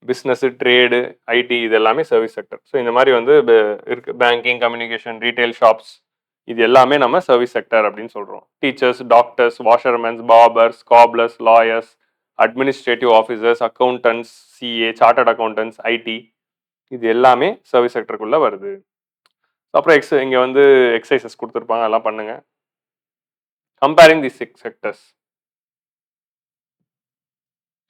business, trade, IT, இது எல்லாமே சர்வீஸ் செக்டர். ஸோ இந்த மாதிரி வந்து இருக்கு, பேங்கிங், கம்யூனிகேஷன், ரீட்டைல் ஷாப்ஸ், இது எல்லாமே நம்ம சர்வீஸ் செக்டர் அப்படின்னு சொல்றோம். Teachers, doctors, washermens, barbers, cobblers, lawyers, administrative officers, accountants, CA, chartered accountants, IT, இது எல்லாமே சர்வீஸ் செக்டருக்குள்ள வருது. அப்புறம் இங்க வந்து எக்ஸசைசஸ் கொடுத்துருப்பாங்க, அதெல்லாம் பண்ணுங்க. கம்பேரிங் தி சிக்ஸ் செக்டர்ஸ்.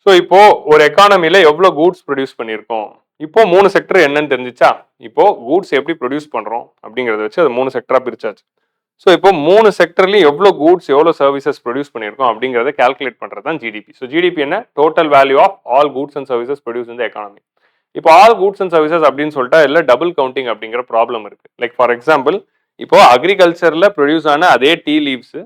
ஸோ இப்போ ஒரு எக்கானமில எவ்வளோ கூட்ஸ் ப்ரொடியூஸ் பண்ணியிருக்கோம்? இப்போ 3 செக்டர் என்னன்னு தெரிஞ்சிச்சா? இப்போ கூட்ஸ் எப்படி ப்ரொடியூஸ் பண்றோம் அப்படிங்கிறத வச்சு அது 3 செக்டரா பிரிச்சாச்சு. ஸோ இப்போ 3 செக்டர்லையும் எவ்வளோ கூட்ஸ், எவ்வளோ சர்வீசஸ் ப்ரொடியூஸ் பண்ணியிருக்கோம் அப்படிங்கிறத கால்குலேட் பண்றது தான் ஜிடிபி. ஸோ ஜிடிபி என்ன? Total value of all goods and services produce in the economy. இப்போ ஆல் கூட்ஸ் அண்ட் சர்வீசஸ் அப்படின்னு சொல்லிட்டா இல்லை டபுள் கவுண்டிங் அப்படிங்கிற ப்ராப்ளம் இருக்கு. லைக் ஃபார் எக்ஸாம்பிள், இப்போ அக்ரிகல்ச்சர்ல ப்ரொடியூஸ் ஆன அதே டீ லீவ்ஸ்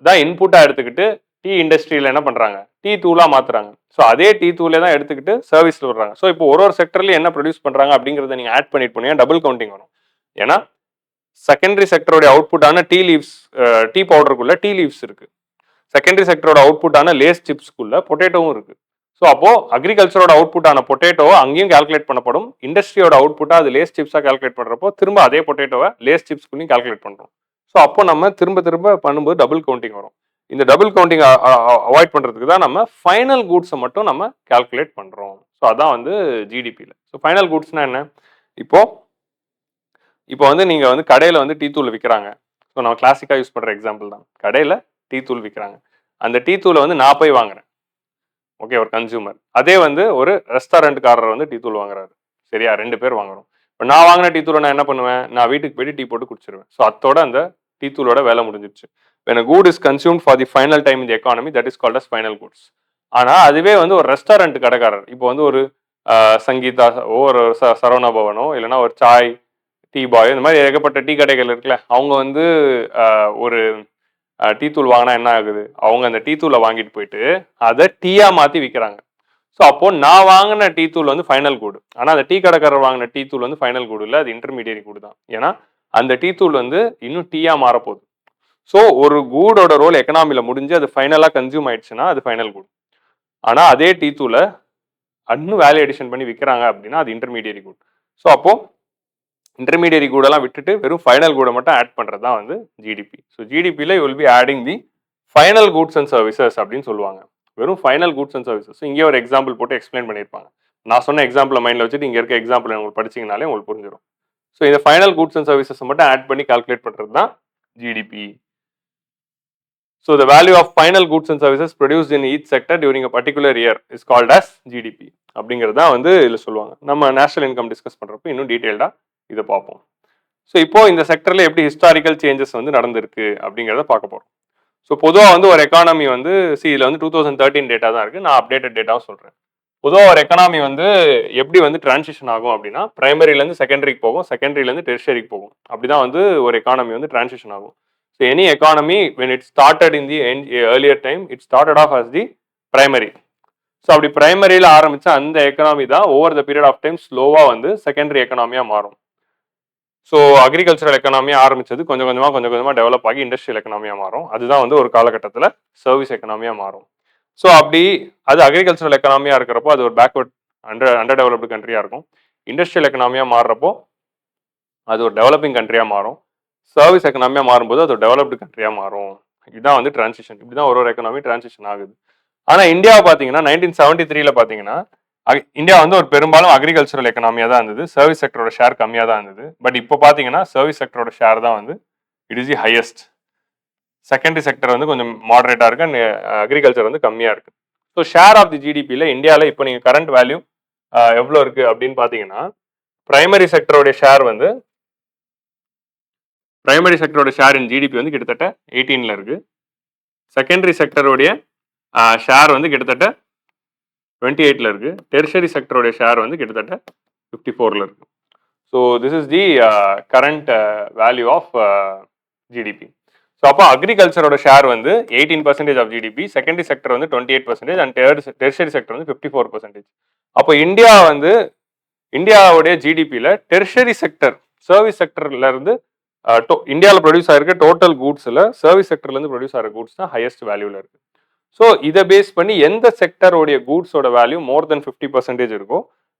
தான் இன்புட்டா எடுத்துக்கிட்டு டீ இண்டஸ்ட்ரியில என்ன பண்றாங்க? டீ தூளா மாத்துறாங்க. ஸோ அதே டீ தூளே தான் எடுத்துக்கிட்டு சர்வீஸ்ல விடுறாங்க. ஸோ இப்போ ஒரு செக்டர்லயும் என்ன ப்ரொடியூஸ் பண்றாங்க அப்படிங்கிறத நீங்க ஆட் பண்ணிட்டு போனீங்கன்னா டபுள் கவுண்டிங் வரும். ஏன்னா செகண்டரி செக்டரோட அவுட்புட்டான டீ லீவ்ஸ், டீ பவுடருக்குள்ள டீ லீவ்ஸ் இருக்கு. செகண்டரி செக்டரோட அவுட்புட்டான லேஸ் சிப்ஸ்க்குள்ள பொட்டேட்டோவும் இருக்கு. ஸோ அப்போ அக்ரிகல்ச்சரோட அவுட்புட்டான பொட்டேட்டோவை அங்கேயும் கால்குலேட் பண்ணப்படும். இண்டஸ்ட்ரியோட அவுட்புட்டா அது லேஸ் சிப்ஸா கால்குலேட் பண்றப்போ திரும்ப அதே பொட்டேட்டோவை லேஸ் சிப்ஸ்க்குள்ளேயும் கால்குலேட் பண்றோம். ஸோ அப்போ நம்ம திரும்ப திரும்ப பண்ணும்போது டபுள் கவுண்டிங் வரும். இந்த டபுள் கவுண்டிங் அவாய்ட் பண்றதுக்கு தான் நம்ம ஃபைனல் கூட்ஸை மட்டும் நம்ம கால்குலேட் பண்றோம். ஸோ அதான் வந்து ஜிடிபியில். ஸோ ஃபைனல் கூட்ஸ்னா என்ன? இப்போ இப்போ வந்து நீங்க வந்து கடையில வந்து டீ தூள் விற்கிறாங்க. ஸோ நம்ம கிளாசிக்கா யூஸ் பண்ற எக்ஸாம்பிள் தான். கடையில டீ தூள் விற்கிறாங்க. அந்த டீ தூளை வந்து நான் போய் வாங்குறேன். ஓகே, ஒரு கன்சியூமர். அதே வந்து ஒரு ரெஸ்டாரண்ட்காரர் வந்து டீ தூள் வாங்குறாரு. சரியா? 2 பேர் வாங்குறோம். இப்போ நான் வாங்கின டீ தூளை நான் என்ன பண்ணுவேன்? நான் வீட்டுக்கு போயிட்டு டீ போட்டு குடிச்சிருவேன். ஸோ அத்தோட அந்த டீ தூளோட வேலை முடிஞ்சிருச்சு. when a good is consumed for the final time in the economy, that is called as final goods. ஆனா அதுவே வந்து ஒரு ரெஸ்டாரண்ட் கடைக்காரர், இப்போ வந்து ஒரு சங்கீதா, ஒரு சரவணா பவனோ இல்லைன்னா ஒரு சாய் டீ பாய், இந்த மாதிரி ஏகப்பட்ட டீ கடைகள் இருக்குல்ல, அவங்க வந்து ஒரு டீ தூள் வாங்கினா என்ன ஆகுது? அவங்க அந்த டீ தூளை வாங்கிட்டு போயிட்டு அதை டீயா மாத்தி விற்கிறாங்க. ஸோ அப்போ நான் வாங்கின டீ தூள் வந்து ஃபைனல் கூடு. ஆனால் அந்த டீ கடைக்காரர் வாங்கின டீ தூள் வந்து ஃபைனல் கூடு இல்லை, அது இன்டர்மீடியட் கூடு தான். ஏன்னா அந்த டீ தூள் வந்து இன்னும் டீயா மாறப்போகுது. ஸோ ஒரு கூடோட ரோல் எக்கனாமியில் முடிஞ்சு அது ஃபைனலாக கன்சியூம் ஆயிடுச்சுன்னா அது ஃபைனல் கூட். ஆனால் அதே டீ தூளை இன்னும் வேல்யூ எடிஷன் பண்ணி விற்கிறாங்க அப்படின்னா அது இன்டர்மீடியரி கூட். ஸோ அப்போ இன்டர்மீடியரி கூடெல்லாம் விட்டுட்டு வெறும் ஃபைனல் கூடை மட்டும் ஆட் பண்ணுறது தான் வந்து ஜிடிபி. ஸோ ஜிடிபியில் you will be adding the final goods and services அப்படின்னு சொல்லுவாங்க. வெறும் ஃபைனல் கூட்ஸ் அண்ட் சர்வீசஸ். இங்கே ஒரு எக்ஸாம்பிள் போட்டு எக்ஸ்பிளைன் பண்ணியிருப்பாங்க. நான் சொன்ன எக்ஸாம்பிள் மைண்டில் வச்சுட்டு இங்கே இருக்க எக்ஸாம்பிள் உங்களுக்கு படிச்சிங்கனாலே உங்களுக்கு புரிஞ்சிடும். ஸோ இந்த ஃபைனல் கூட்ஸ் அண்ட் சர்வீசஸ் மட்டும் ஆட் பண்ணி கால்குலேட் பண்ணுறது தான் GDP. So the value of final goods and services produced in each sector during a particular year is called as GDP. அப்படிங்கிறது தான் வந்து இதில் சொல்லுவாங்க. நம்ம நேஷனல் இன்கம் டிஸ்கஸ் பண்ணுறப்போ இன்னும் டீட்டெயில்டாக இதை பார்ப்போம். ஸோ இப்போ இந்த செக்டரில் எப்படி ஹிஸ்டாரிக்கல் சேஞ்சஸ் வந்து நடந்திருக்கு அப்படிங்கிறத பார்க்க போகிறோம். ஸோ பொதுவாக வந்து ஒரு எக்கானமி வந்து இதில் வந்து 2013 டேட்டா தான் இருக்குது. நான் அப்டேட்டட் டேட்டாவும் சொல்கிறேன். பொதுவாக ஒரு எக்கானமி வந்து எப்படி வந்து டிரான்சிஷன் ஆகும் அப்படின்னா, பிரைமரியிலேருந்து செகண்டரிக்கு போகும், செகண்டரியிலேருந்து டெர்ஷரிக்கு போகும். அப்படி தான் வந்து ஒரு எக்கானமி வந்து டிரான்சிஷன் ஆகும். So any economy when it started in the earlier time, it started off as the primary. So அப்படி பிரைமரியில் ஆரம்பிச்ச அந்த எக்கனாமி தான் over the period of time ஸ்லோவா வந்து செகண்டரி எக்கனாமியா மாறும். ஸோ அக்ரிகல்ச்சரல் எக்கனாமியா ஆரம்பிச்சது கொஞ்சம் கொஞ்சமா டெவலப் ஆகி இண்டஸ்ட்ரியல் எக்கனாமியா மாறும். அதுதான் வந்து ஒரு காலகட்டத்தில் சர்வீஸ் எக்கனாமியா மாறும். ஸோ அப்படி அது அக்ரிகல்ச்சரல் எக்கனாமியா இருக்கிறப்போ அது ஒரு பேக்வர்ட் அண்டர் டெவலப்டு கண்ட்ரியா இருக்கும். இண்டஸ்ட்ரியல் எக்கனாமியா மாறுறப்போ அது ஒரு டெவலப்பிங் கண்ட்ரியா மாறும். சர்வீஸ் எக்கனாமியா மாறும்போது அது ஒரு டெவலப்டு கண்ட்ரியா மாறும். இதுதான் வந்து டிரான்சிஷன். இப்படிதான் ஒரு எக்கனாமி டிரான்சிஷன் ஆகுது. ஆனா இந்தியாவை பாத்தீங்கன்னா 1973ல பாத்தீங்கன்னா இந்தியா வந்து ஒரு பெரும்பாலும் அக்ரிகல்ச்சரல் எக்கனாமியா தான் இருந்தது. சர்வீஸ் செக்டரோட ஷேர் கம்மியா தான் இருந்தது. பட் இப்போ பாத்தீங்கன்னா சர்வீஸ் செக்டரோட ஷேர் தான் வந்து it is the highest. Secondary sector வந்து கொஞ்சம் மாடரேட்டா இருக்கு அண்ட் அக்ரிகல்ச்சர் வந்து கம்மியா இருக்கு. ஸோ ஷேர் ஆஃப் தி ஜிடிபியில் இந்தியாவில் இப்போ நீங்க கரண்ட் வேல்யூ எவ்வளோ இருக்கு அப்படின்னு பாத்தீங்கன்னா பிரைமரி செக்டரோட ஷேர் வந்து பிரைமரி செக்டரோட ஷேர் இன் ஜிடிபி வந்து கிட்டத்தட்ட 18ல இருக்கு. செகண்டரி செக்டருடைய ஷேர் வந்து கிட்டத்தட்ட 28ல இருக்கு. டெர்ஷரி செக்டருடைய ஷேர் வந்து கிட்டத்தட்ட 54ல இருக்கு. So this is the current value of GDP. So அப்போ அக்ரிகல்ச்சரோட ஷேர் வந்து 18% ஆஃப் ஜிடிபி, செகண்டரி செக்டர் வந்து 28% அண்ட் டெர்ஷரி செக்டர் வந்து 54%. அப்போ இந்தியாவுடைய ஜிடிபியில் டெர்ஷரி செக்டர் சர்வீஸ் செக்டர்ல இருந்து இந்தியாவில் ப்ரொடியூஸ் ஆகிருக்க டோட்டல் கூட்ஸில் சர்வீஸ் செக்டர்லேருந்து ப்ரொடியூஸ் ஆகிற கூட்ஸ் தான் ஹையஸ்ட் வேல்யூவில் இருக்கு. ஸோ இதை பேஸ் பண்ணி எந்த செக்டரோடைய கூட்ஸோட வேல்யூ மோர் தென் 50% இருக்கோ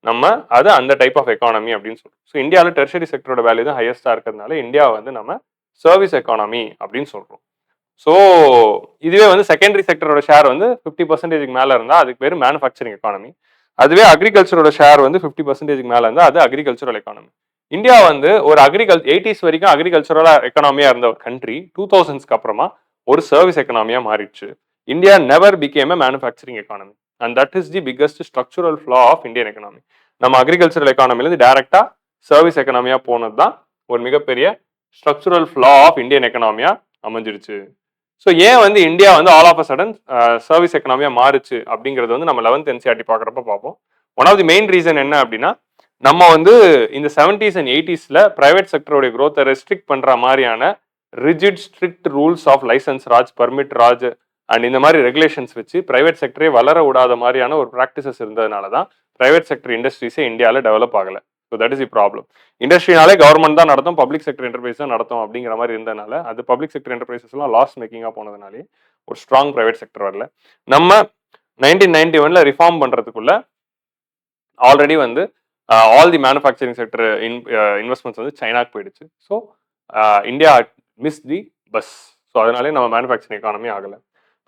நம்ம அது அந்த டைப் ஆஃப் எக்கானமி அப்படின்னு சொல்றோம். ஸோ இந்தியாவில் டெர்ஷரி செக்டரோட வேல்யூ தான் ஹையஸ்டா இருக்கிறதுனால இந்தியா வந்து நம்ம சர்வீஸ் எக்கானமி அப்படின்னு சொல்றோம். ஸோ இதுவே வந்து செகண்டரி செக்டரோட ஷேர் வந்து 50% மேல இருந்தால் அதுக்கு பேர் மேனுஃபேக்சரிங் எக்கானமி. அதுவே அக்ரிகல்ச்சரோட ஷேர் வந்து 50% மேல இருந்தால் அது அக்ரிகல்ச்சரல் எக்கானமி. இந்தியா வந்து ஒரு 80s வரைக்கும் அக்ரிகல்ச்சரல் எக்கனாமியா இருந்த ஒரு கண்ட்ரி 2000ஸ்க்கு அப்புறமா ஒரு சர்வீஸ் எக்கனாமியா மாறிடுச்சு. India never became a manufacturing economy and that is the biggest structural flaw of Indian economy. நம்ம அக்ரிகல்ச்சரல் எக்கானமிலேருந்து டைரக்டா சர்வீஸ் எக்கனாமியா போனது தான் ஒரு மிகப்பெரிய ஸ்ட்ரக்சரல் ஃப்ளா ஆஃப் இந்தியன் எக்கனாமியா அமைஞ்சிருச்சு. ஸோ ஏன் வந்து இந்தியா வந்து all of a sudden service எக்கனாமியா மாறுச்சு அப்படிங்கிறது வந்து நம்ம 11th NCERT பார்க்குறப்ப பார்ப்போம். One of the main reason என்ன அப்படின்னா நம்ம வந்து இந்த 70s அண்ட் 80sல பிரைவேட் செக்டருடைய growth ரெஸ்ட்ரிக்ட் பண்ற மாதிரியான rigid strict rules of license Raj, permit Raj and இந்த மாதிரி ரெகுலேஷன்ஸ் வச்சு பிரைவேட் செக்டரே வளர விடாத மாதிரியான ஒரு ப்ராக்டிசஸ் இருந்ததுனால தான் பிரைவேட் செக்டர் இண்டஸ்ட்ரீஸே இந்தியாவில் டெவலப் ஆகலை. So that is the problem. இண்டஸ்ட்ரினாலே கவர்மெண்ட் தான் நடத்தும், பப்ளிக் செக்டர் என்டர்பிரைஸ் தான் நடத்தும் அப்படிங்கிற மாதிரி இருந்ததுனால அது பப்ளிக் செக்டர் என்டர்பிரைசஸ்லாம் லாஸ் மேக்கிங்காக போனதுனாலே ஒரு ஸ்ட்ராங் பிரைவேட் செக்டர் வரல. நம்ம 1991ல ரிஃபார்ம் பண்ணுறதுக்குள்ள ஆல்ரெடி வந்து all the manufacturing sector investments வந்து சைனாக்கு போயிடுச்சு. ஸோ இந்தியா மிஸ் தி பஸ். ஸோ அதனாலே நம்ம மேனுஃபேக்சரிங் எக்கானமி ஆகலை.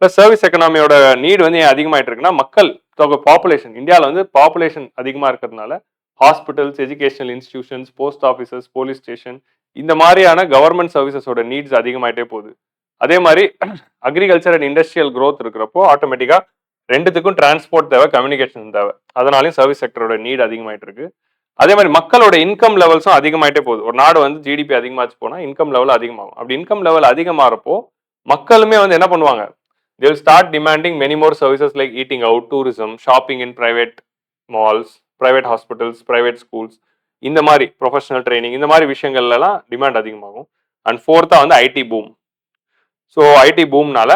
ப்ளஸ் சர்வீஸ் எக்கனாமியோட நீட் வந்து ஏன் அதிகமாயிட்டு இருக்குன்னா மக்கள் தொகை பாப்புலேஷன் இந்தியாவில் வந்து பாப்புலேஷன் அதிகமாக இருக்கிறதுனால hospitals, educational institutions, post offices, police station இந்த மாதிரியான கவர்மெண்ட் சர்வீசஸோட நீட்ஸ் அதிகமாயிட்டே போகுது. அதே மாதிரி அக்ரிகல்ச்சர் அண்ட் இண்டஸ்ட்ரியல் க்ரோத் இருக்கிறப்போ ஆட்டோமேட்டிக்காக ரெண்டுத்துக்கும் டிரான்ஸ்போர்ட் தேவை, கம்யூனிகேஷன் தேவை. அதனாலையும் சர்வீஸ் செக்டரோட நீட் அதிகமாயிட்டு இருக்கு. அதே மாதிரி மக்களோட இன்கம் லெவல்ஸும் அதிகமாயிட்டே போகுது. ஒரு நாடு வந்து ஜிடிபி அதிகமாச்சு போனா இன்கம் லெவல் அதிகமாகும். அப்படி இன்கம் லெவல் அதிகமாகறப்போ மக்களுமே வந்து என்ன பண்ணுவாங்க, they will start demanding many more services like eating out, tourism, shopping in private malls, private hospitals, private schools, இந்த மாதிரி ப்ரொஃபஷனல் ட்ரைனிங் இந்த மாதிரி விஷயங்கள்லாம் டிமாண்ட் அதிகமாகும். அண்ட் ஃபோர்த்தா வந்து ஐடி பூம். ஸோ ஐடி பூம்னால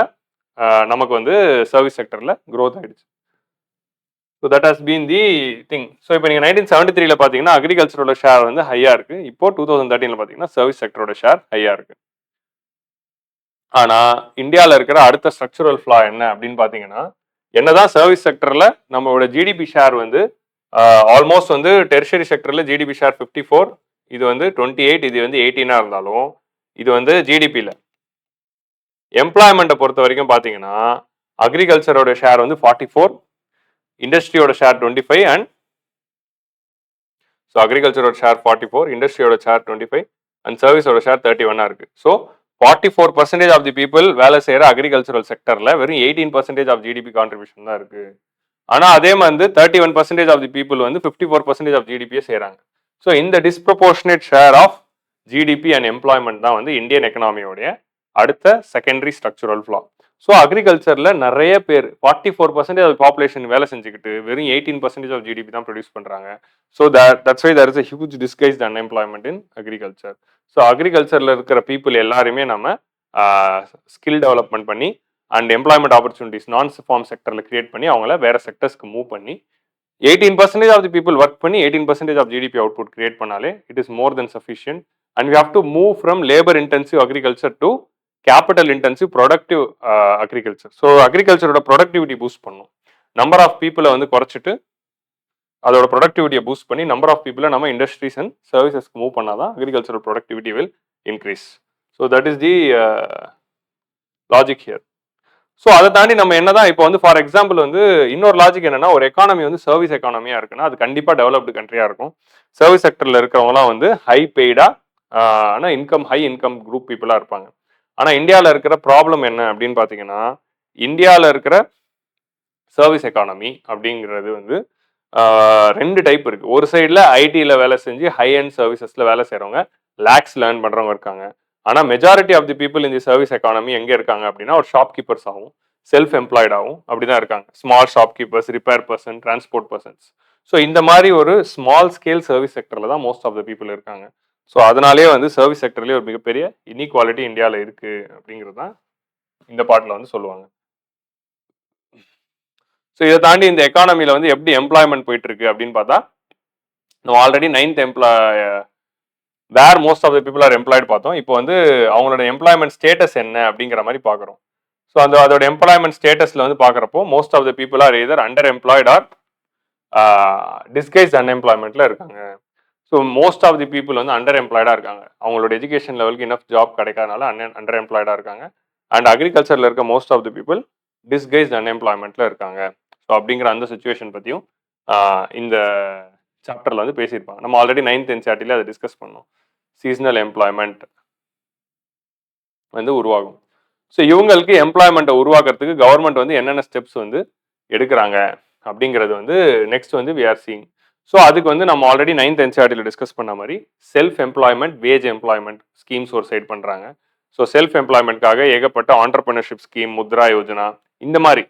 நமக்கு வந்து சர்வீஸ் செக்டர்ல க்ரோத் ஆயிடுச்சு. So that has been the thing. So இப்போ நீங்கள் 1973ல பார்த்தீங்கன்னா அக்ரிகல்ச்சரோட ஷேர் வந்து ஹையா இருக்கு. இப்போ 2013ல பார்த்தீங்கன்னா சர்வீஸ் செக்டரோட ஷேர் ஹையா இருக்கு. ஆனா இந்தியாவில் இருக்கிற அடுத்த ஸ்ட்ரக்சரல் ஃப்ளா என்ன அப்படின்னு பார்த்தீங்கன்னா என்னதான் சர்வீஸ் செக்டர்ல நம்மளோட ஜிடிபி ஷேர் வந்து ஆல்மோஸ்ட் வந்து டெர்ஷரி செக்டர்ல ஜிடிபி ஷேர் 54, இது வந்து 28, இது வந்து 18 இருந்தாலும் இது வந்து ஜிடிபியில் எம்ப்ளாய்மெண்ட்டை பொறுத்த வரைக்கும் பார்த்தீங்கன்னா அக்ரிகல்ச்சரோட ஷேர் வந்து 44, இண்டஸ்ட்ரியோட ஷேர் 25 அண்ட் ஸோ அக்ரிகல்ச்சரோட ஷேர் 44, இண்டஸ்ட்ரியோட ஷேர் 25 அண்ட் சர்வீஸோட ஷேர் 31 இருக்கு. ஸோ 44% ஆஃப் தி பீப்புள் வேலை செய்யற அக்ரிகல்ச்சரல் செக்டர்ல வெறும் 18% ஆஃப் ஜிடிபி கான்ட்ரிபியூஷன் தான் இருக்கு. ஆனா அதே வந்து 31% ஆஃப் தி பீப்புள் வந்து 54% ஆஃப் ஜிடிபியை செய்யறாங்க. ஸோ இந்த disproportionate share of GDP and employment தான் வந்து இந்தியன் எக்கனாமியோடைய அடுத்த செகண்டரி ஸ்ட்ரக்சரல் ஃப்ளா. ஸோ அக்ரிகல்ச்சர்ல நிறைய பேர் 44% ஆஃப் பாப்புலேஷன் வேலை செஞ்சுக்கிட்டு வெறும் 18% ஆஃப் ஜிடிபி தான் ப்ரொடியூஸ் பண்றாங்க. So that's why there is a huge disguised unemployment in agriculture. So அக்ரிகல்ச்சரில் இருக்கிற பீப்புள் எல்லாருமே நம்ம ஸ்கில் டெவலப்மெண்ட் பண்ணி and employment opportunities non farm செக்டரில் கிரியேட் பண்ணி அவங்கள வேற செக்டர்ஸ்க்கு மூவ் பண்ணி 18% ஆஃப் தி பீப்புள் ஒர்க் பண்ணி 18% ஆஃப் ஜிடிபி அவுட்புட் கிரியேட் பண்ணாலே it is more then sufficient and we have to move from labour intensive agriculture to capital intensive productive agriculture. So அக்ரிகல்ச்சரோட productivity boost பண்ணும். Number of பீப்புளை வந்து குறைச்சிட்டு அதோட ப்ரொடக்டிவிட்டியை boost பண்ணி நம்பர் ஆஃப் பீப்புளை நம்ம இண்டஸ்ட்ரீஸ் அண்ட் சர்வீசஸ்க்கு மூவ் பண்ணாதான் agricultural productivity will increase. So that is the logic here. So அதை தாண்டி நம்ம என்னதான் இப்போ வந்து ஃபார் எக்ஸாம்பிள் வந்து இன்னொரு லாஜிக் என்னன்னா, ஒரு எக்கானமி வந்து சர்வீஸ் எக்கானமியா இருக்குன்னா அது கண்டிப்பாக டெவலப்டு கண்ட்ரியா இருக்கும். சர்வீஸ் செக்டர்ல இருக்கிறவங்களாம் வந்து ஹை பெய்டா ஆனால் இன்கம் ஹை இன்கம் குரூப் பீப்புளாக இருப்பாங்க. ஆனால் இந்தியாவில் இருக்கிற ப்ராப்ளம் என்ன அப்படின்னு பார்த்தீங்கன்னா, இந்தியாவில் இருக்கிற சர்வீஸ் எக்கானமி அப்படிங்கிறது வந்து ரெண்டு டைப் இருக்கு. ஒரு சைடில் ஐடியில் வேலை செஞ்சு ஹை அண்ட் சர்வீசஸில் வேலை செய்கிறவங்க லேக்ஸ் லேர்ன் பண்ணுறவங்க இருக்காங்க. ஆனால் மெஜாரிட்டி ஆஃப் தி பீப்புள் இந்த சர்வீஸ் எக்கானமி எங்கே இருக்காங்க அப்படின்னா, ஒரு ஷாப் கீப்பர்ஸ் ஆகும், செல்ஃப் எம்ப்ளாய்டாகவும் அப்படி தான் இருக்காங்க. Small shop keepers, repair person, transport persons. So இந்த மாதிரி ஒரு ஸ்மால் ஸ்கேல் சர்வீஸ் செக்டரில் தான் மோஸ்ட் ஆஃப் த பீப்புள் இருக்காங்க. ஸோ அதனாலே வந்து சர்வீஸ் செக்டர்லேயே ஒரு மிகப்பெரிய இன்இக்வாலிட்டி இந்தியாவில் இருக்கு அப்படிங்கிறது தான் இந்த பாட்டில் வந்து சொல்லுவாங்க. ஸோ இதை தாண்டி இந்த எக்கானமியில் வந்து எப்படி எம்ப்ளாய்மெண்ட் போயிட்டு இருக்கு அப்படின்னு பார்த்தா, நம்ம already 9th where most of the people are employed பார்த்தோம். இப்போ வந்து அவங்களோட எம்ப்ளாய்மெண்ட் ஸ்டேட்டஸ் என்ன அப்படிங்கிற மாதிரி பார்க்குறோம். ஸோ அதோட எம்ப்ளாய்மெண்ட் ஸ்டேட்டஸில் வந்து பார்க்குறப்போ most of the people are either under employed or disguise அன்எம்ப்ளாய்மெண்ட்டில் இருக்காங்க. So most of the people வந்து அண்டர் எம்ப்ளாய்டாக இருக்காங்க. அவங்களோட எஜுகேஷன் லெவலுக்கு இனஃப் ஜாப் கிடைக்காதனால அண்டர் எம்ப்ளாய்டாக இருக்காங்க. அண்ட் அக்ரிகல்ச்சரில் இருக்க most of the people disguised அன்எம்ப்ளாய்மெண்ட்டில் இருக்காங்க. ஸோ அப்படிங்கிற அந்த சுச்சுவேஷன் பற்றியும் இந்த சாப்டரில் வந்து பேசியிருப்பாங்க. நம்ம ஆல்ரெடி 9th NCERT அதை டிஸ்கஸ் பண்ணோம். சீசனல் எம்ப்ளாய்மெண்ட் வந்து உருவாகும். ஸோ இவங்களுக்கு எம்ப்ளாய்மெண்ட்டை உருவாக்குறதுக்கு கவர்மெண்ட் வந்து என்னென்ன ஸ்டெப்ஸ் வந்து எடுக்கிறாங்க அப்படிங்கிறது வந்து நெக்ஸ்ட் வந்து வி ஆர் சீயிங். ஸோ அதுக்கு வந்து நம்ம ஆல்ரெடி 9th NCERT டிஸ்கஸ் பண்ண மாதிரி self employment, wage employment schemes ஒரு சைட் பண்ணுறாங்க. ஸோ செல்ஃப் எம்ப்ளாய்மெண்ட்காக ஏகப்பட்ட ஆண்டர்பிரினர்ஷிப் ஸ்கீம், முத்ரா யோஜனா, இந்த மாதிரி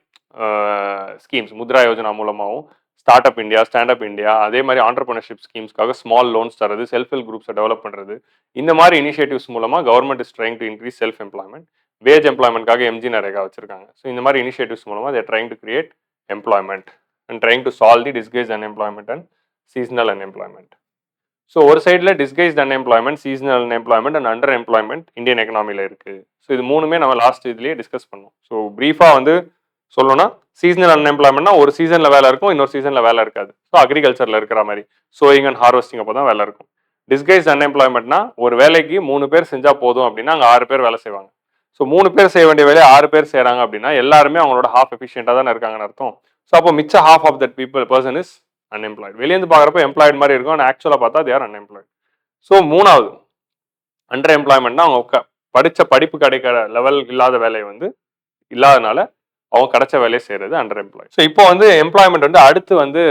ஸ்கீம்ஸ் முத்ரா யோஜனா மூலமாகவும் start up India, stand up India, அதே மாதிரி ஆண்டர்பிரினர்ஷிப் ஸ்கீம்ஸ்க்காக ஸ்மால் லோன்ஸ் தரது, செல்ஃப் ஹெல்ப் குரூப்ஸை டெவலப் பண்ணுறது, இந்த மாதிரி இனிஷியேட்டிவ்ஸ் மூலமாக government is trying to increase self employment. Wage எம்ப்ளாய்மெண்ட்காக எம்ஜி நரேகா வச்சிருக்காங்க. ஸோ இந்த மாதிரி இனிஷியேட்டிவ்ஸ் மூலமாக they're trying to create employment and trying to solve the disguise unemployment and seasonal unemployment. So ஒரு சைடில் disguised unemployment, seasonal unemployment and under employment Indian எக்கனாமியில் இருக்குது. So இது மூணுமே நம்ம லாஸ்ட் இதுலேயே டிஸ்கஸ் பண்ணோம். ஸோ ப்ரீஃபாக வந்து சொல்லணும்னா, சீசனல் அன்எம்ப்ளாய்மெண்ட்னா ஒரு சீசனில் வேலை இருக்கும், இன்னொரு சீசனில் வேலை இருக்காது. ஸோ அக்ரிகல்ச்சரில் இருக்கிற மாதிரி சோயிங் அண்ட் ஹார்வெஸ்டிங் அப்போ தான் வேலை இருக்கும். டிஸ்கைஸ்ட் அன்எம்ப்ளாய்மெண்ட்னா ஒரு வேலைக்கு 3 பேர் செஞ்சால் போதும் அப்படின்னா அங்கே 6 பேர் வேலை செய்வாங்க. ஸோ 3 பேர் செய்ய வேண்டிய வேலையை 6 பேர் செய்கிறாங்க அப்படின்னா எல்லாருமே அவங்களோட ஹாஃப் எஃபிஷியண்டாக தானே இருக்காங்கன்னு அர்த்தம். ஸோ அப்போ மிச்ச half of that person is unemployed. வெளியேந்து பார்க்குறப்ப எம்ப்ளாய்டு மாதிரி இருக்கும், ஆனால் ஆக்சுவலாக பார்த்தா தே ஆர் அன்எம்ப்ளாய்டு. ஸோ மூணாவது அண்டர் எம்ப்ளாய்மெண்ட்னா அவங்க படித்த படிப்பு கிடைக்கிற லெவல் இல்லாத வேலையை வந்து இல்லாதனால அவங்க கிடைச்ச வேலையை செய்யறது அண்டர் எம்ப்ளாய்டு. ஸோ இப்போ வந்து எம்ப்ளாய்மெண்ட் வந்து அடுத்து வந்து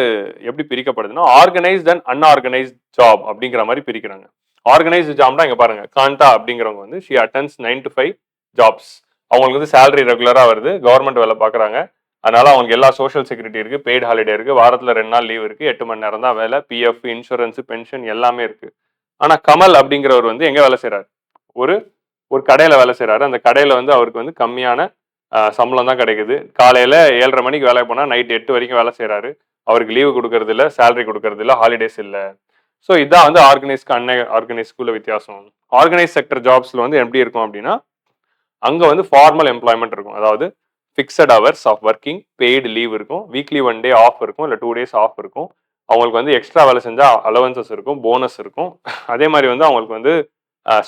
எப்படி பிரிக்கப்படுதுன்னா, ஆர்கனைஸ்ட் அண்ட் அன்ஆர்கனைஸ்ட் ஜாப் அப்படிங்கிற மாதிரி பிரிக்கிறாங்க. ஆர்கனைஸ்டு ஜாப்னா இங்கே பாருங்க, காண்டா அப்படிங்கிறவங்க வந்து ஷி அட்டென்ஸ் 9 to 5 ஜாப்ஸ். அவங்களுக்கு வந்து சேலரி ரெகுலராக வருது, கவர்மெண்ட் வேலை பார்க்குறாங்க, அதனால அவங்களுக்கு எல்லா சோஷியல் செக்யூரிட்டி இருக்கு, பெய்டு ஹாலிடே இருக்கு, வாரத்தில் 2 நாள் லீவ் இருக்கு, 8 மணி நேரம் தான் வேலை, பிஎஃப், இன்சூரன்ஸ், பென்ஷன் எல்லாமே இருக்கு. ஆனால் கமல் அப்படிங்கிறவர் வந்து எங்கே வேலை செய்கிறார்? ஒரு ஒரு கடையில் வேலை செய்கிறாரு. அந்த கடையில் வந்து அவருக்கு வந்து கம்மியான சம்பளம் தான் கிடைக்குது. காலையில் 7:30 மணிக்கு வேலை போனால் நைட் 8 வரைக்கும் வேலை செய்கிறாரு. அவருக்கு லீவு கொடுக்கறது இல்லை, சேலரி கொடுக்கறது இல்லை, ஹாலிடேஸ் இல்லை. ஸோ இதான் வந்து ஆர்கனைஸ்க்கு ஆர்கனைஸ்க்குள்ள வித்தியாசம். ஆர்கனைஸ் செக்டர் ஜாப்ஸில் வந்து எப்படி இருக்கும் அப்படின்னா, அங்கே வந்து ஃபார்மல் எம்ப்ளாய்மெண்ட் இருக்கும். அதாவது fixed hours of working, paid leave இருக்கும், வீக்லி 1 டே ஆஃப் இருக்கும், இல்லை 2 டேஸ் ஆஃப் இருக்கும். அவங்களுக்கு வந்து எக்ஸ்ட்ரா வேலை செஞ்சால் அலவன்சஸ் இருக்கும், போனஸ் இருக்கும். அதே மாதிரி வந்து அவங்களுக்கு வந்து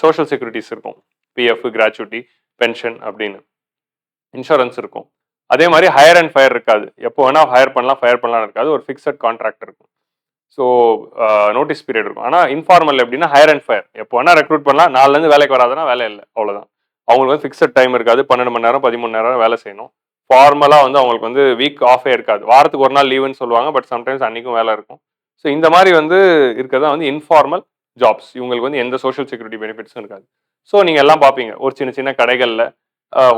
சோஷியல் செக்யூரிட்டிஸ் இருக்கும், பிஎஃப், கிராச்சுவிட்டி, பென்ஷன் அப்படின்னு, இன்சூரன்ஸ் இருக்கும். அதே மாதிரி ஹையர் அண்ட் ஃபயர் இருக்காது, எப்போ வேணால் ஹையர் பண்ணலாம் ஃபயர் பண்ணலாம் இருக்காது, ஒரு ஃபிக்ஸட் கான்ட்ராக்ட் இருக்கும். ஸோ நோட்டீஸ் பீரியட் இருக்கும். ஆனால் இன்ஃபார்மல் எப்படின்னா ஹையர் அண்ட் ஃபயர், எப்போ வேணால் ரெக்ரூட் பண்ணலாம், 4லேருந்து வேலைக்கு வராதுன்னா வேலை இல்லை, அவ்வளோதான். அவங்களுக்கு வந்து ஃபிக்ஸட் டைம் இருக்காது, 12 மணி நேரம் 13 மணி நேரம் வேலை செய்யணும். ஃபார்மலாக வந்து அவங்களுக்கு வந்து வீக் ஆஃபே இருக்காது, வாரத்துக்கு 1 நாள் லீவுன்னு சொல்லுவாங்க, பட் சம்டைம்ஸ் அன்றைக்கும் வேலை இருக்கும். ஸோ இந்த மாதிரி வந்து இருக்கிறதா வந்து இன்ஃபார்மல் ஜாப்ஸ். இவங்களுக்கு வந்து எந்த சோஷியல் செக்யூரிட்டி பெனிஃபிட்ஸும் இருக்காது. ஸோ நீங்கள் எல்லாம் பார்ப்பீங்க, ஒரு சின்ன சின்ன கடைகளில்,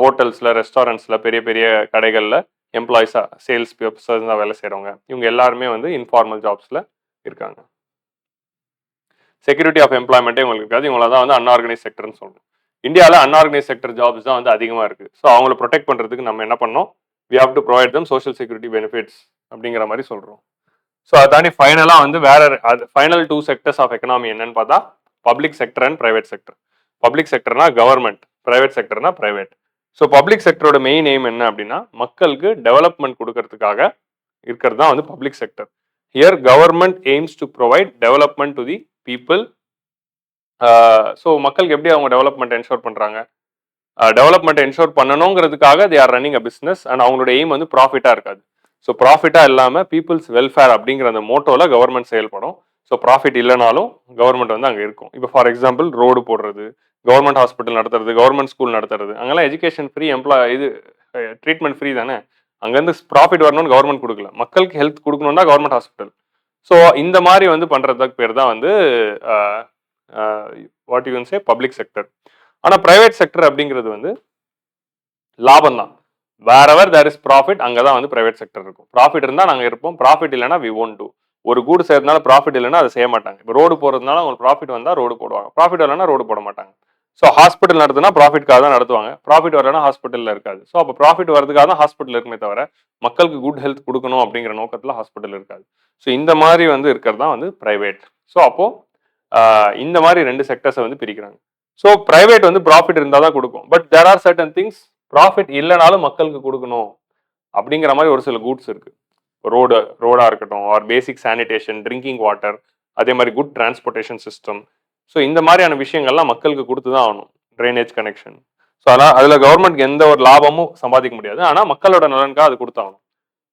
ஹோட்டல்ஸில், ரெஸ்டாரண்ட்ஸில், பெரிய பெரிய கடைகளில் எம்ப்ளாயிஸாக சேல்ஸ் பர்சன்ஸாக வேலை செய்கிறவங்க, இவங்க எல்லாருமே வந்து இன்ஃபார்மல் ஜாப்ஸில் இருக்காங்க. செக்யூரிட்டி ஆஃப் எம்ப்ளாய்மெண்ட்டே உங்களுக்கு இருக்காது, இவங்கள தான் வந்து அன்ஆர்கனைஸ் செக்டர்னு சொல்றோம். இந்தியாவில் அன்ஆர்கனைஸ் செக்டர் ஜாப்ஸ் தான் வந்து அதிகமாக இருக்குது. ஸோ அவங்கள ப்ரொடெக்ட் பண்ணுறதுக்கு நம்ம என்ன பண்ணோம், we have to provide them social security benefits அப்படிங்கிற மாதிரி சொல்கிறோம். ஸோ அதை தாண்டி ஃபைனலாக வந்து வேற ஃபைனல் 2 செக்டர்ஸ் ஆஃப் எக்கனாமி என்னன்னு பார்த்தா public sector and private sector. Public செக்டர்னா கவர்மெண்ட், பிரைவேட் செக்டர்னா பிரைவேட். ஸோ பப்ளிக் செக்டரோட மெயின் எய்ம் என்ன அப்படின்னா மக்களுக்கு டெவலப்மெண்ட் கொடுக்கறதுக்காக இருக்கிறது தான் வந்து public sector. Here government aims to provide development to the people. So மக்களுக்கு எப்படி அவங்க டெவலப்மெண்ட் என்ஷோர் பண்ணுறாங்க, டெவலப்மெண்ட் என்ஷோர் பண்ணணுங்கிறதுக்காக they are running a business and அவங்களோட எய்ம் வந்து ப்ராஃபிட்டாக இருக்காது. ஸோ ப்ராஃபிட்டாக இல்லாமல் பீப்புள்ஸ் வெல்ஃபேர் அப்படிங்கிற அந்த மோட்டோவில் கவர்மெண்ட் செயல்படும். ஸோ ப்ராஃபிட் இல்லைனாலும் கவர்மெண்ட் வந்து அங்கே இருக்கும். இப்போ ஃபார் எக்ஸாம்பிள் ரோடு போடுறது, கவர்மெண்ட் ஹாஸ்பிட்டல் நடத்துறது, கவர்மெண்ட் ஸ்கூல் நடத்துறது, அங்கெல்லாம் எஜுகேஷன் ஃப்ரீ, இது ட்ரீட்மெண்ட் ஃப்ரீ தானே. அங்கேருந்து ப்ராஃபிட் வரணும்னு கவர்மெண்ட் கொடுக்கல, மக்களுக்கு ஹெல்த் கொடுக்கணும்னா கவர்மெண்ட் ஹாஸ்பிட்டல். ஸோ இந்த மாதிரி வந்து பண்ணுறதுக்கு பேர் தான் வந்து what you can say public sector. ஆனால் பிரைவேட் செக்டர் அப்படிங்கிறது வந்து லாபம் தான். வேறவர் தேர் இஸ் ப்ராஃபிட், அங்கே தான் வந்து பிரைவேட் செக்டர் இருக்கும். ப்ராஃபிட் இருந்தால் நாங்கள் இருப்போம், ப்ராஃபிட் இல்லைனா வி ஒன்ட் டூ. ஒரு கூடு செய்யறதுனால ப்ராஃபிட் இல்லைன்னா அதை செய்ய மாட்டாங்க. இப்போ ரோடு போடுறதுனால அவங்களுக்கு ப்ராஃபிட் வந்தால் ரோடு போடுவாங்க, ப்ராஃபிட் வரலன்னா ரோடு போட மாட்டாங்க. ஸோ ஹாஸ்பிட்டல் நடத்துனா ப்ராஃபிட்காக தான் நடத்துவாங்க, ப்ராஃபிட் வரலன்னா ஹாஸ்பிட்டலில் இருக்காது. ஸோ அப்போ ப்ராஃபிட் வரதுக்காக தான் ஹாஸ்பிட்டல் இருக்குமே தவிர மக்களுக்கு குட் ஹெல்த் கொடுக்கணும் அப்படிங்கிற நோக்கத்தில் ஹாஸ்பிட்டல் இருக்காது. ஸோ இந்த மாதிரி வந்து இருக்கிறது தான் வந்து பிரைவேட். ஸோ அப்போ இந்த மாதிரி 2 செக்டர்ஸை வந்து பிரிக்கிறாங்க. ஸோ பிரைவேட் வந்து ப்ராஃபிட் இருந்தால் தான் கொடுக்கும், but there are certain things profit இல்லைனாலும் மக்களுக்கு கொடுக்கணும் அப்படிங்கிற மாதிரி ஒரு சில கூட்ஸ் இருக்கு. ரோடா இருக்கட்டும், ஆர் பேசிக் சானிடேஷன், ட்ரிங்கிங் வாட்டர், அதே மாதிரி குட் டிரான்ஸ்போர்ட்டேஷன் சிஸ்டம். ஸோ இந்த மாதிரியான விஷயங்கள்லாம் மக்களுக்கு கொடுத்து தான் ஆகணும். Drainage connection. ஸோ அதனால் அதில் கவர்மெண்ட்க்கு எந்த ஒரு லாபமும் சம்பாதிக்க முடியாது, ஆனால் மக்களோட நலனுக்காக அது கொடுத்தாகணும்.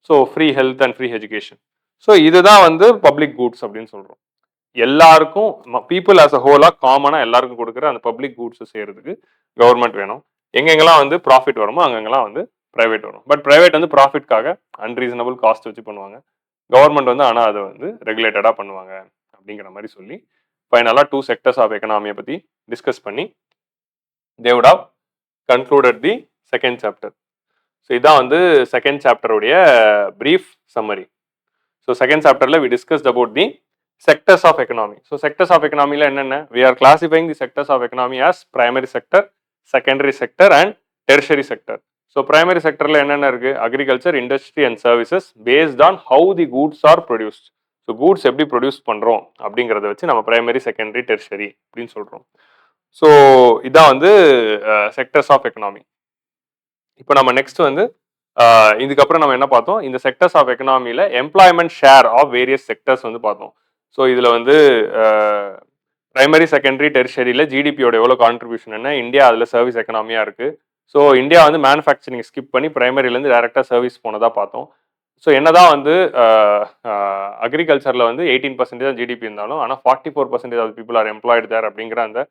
So free health and free education. So இதுதான் வந்து பப்ளிக் கூட்ஸ் அப்படின்னு சொல்கிறோம். எல்லாருக்கும் பீப்புள் ஆஸ் அ ஹோலா காமனாக எல்லாருக்கும் கொடுக்குற அந்த பப்ளிக் கூட்ஸ் செய்யறதுக்கு கவர்மெண்ட் வேணும். எங்கெங்கெல்லாம் வந்து ப்ராஃபிட் வருமோ அங்கெங்கெல்லாம் வந்து பிரைவேட் வரும். பட் பிரைவேட் வந்து ப்ராஃபிட்காக அன்ரீசனபிள் காஸ்ட் வச்சு பண்ணுவாங்க. கவர்மெண்ட் வந்து ஆனால் அதை வந்து ரெகுலேட்டடாக பண்ணுவாங்க அப்படிங்கிற மாதிரி சொல்லி ஃபைனலாக 2 செக்டர்ஸ் ஆஃப் எக்கனாமியை பற்றி டிஸ்கஸ் பண்ணி they would have concluded the second chapter. So இதான் வந்து செகண்ட் சாப்டருடைய பிரீஃப் சம்மரி. ஸோ செகண்ட் சாப்டரில் we discussed about the sectors of economy. So sectors of economy la enna, we are classifying the sectors of economy as primary sector, secondary sector and tertiary sector. So primary sector la enna irukku, agriculture, industry and services based on how the goods are produced. So goods எப்படி produce பண்ணுறோம் அப்படிங்கிறத வச்சு நம்ம primary, secondary, tertiary அப்படின்னு சொல்கிறோம். So இதான் வந்து sectors of economy. இப்போ நம்ம நெக்ஸ்ட் வந்து இதுக்கப்புறம் நம்ம என்ன பார்த்தோம், இந்த செக்டர்ஸ் ஆஃப் எக்கனாமியில் employment share of various sectors வந்து பார்த்தோம். ஸோ இதில் வந்து பிரைமரி, செகண்டரி, டெரிஷரியில் ஜிடிபியோட எவ்வளோ கான்ட்ரிபியூஷன் என்ன, இந்தியா அதில் சர்வீஸ் எக்கனாமியாக இருக்குது. ஸோ இந்தியா வந்து மேனுஃபேக்சரிங் ஸ்கிப் பண்ணி பிரைமரியிலேருந்து டேரெக்டாக சர்வீஸ் போனதாக பார்த்தோம். ஸோ என்னதான் வந்து அக்ரிகல்ச்சரில் வந்து 18% தான் ஜிடிபி இருந்தாலும் ஆனால் 44% ஆஃப் பீப்புள் ஆர் எம்ப்ளாய்டு தேர் அப்படிங்கிற அந்த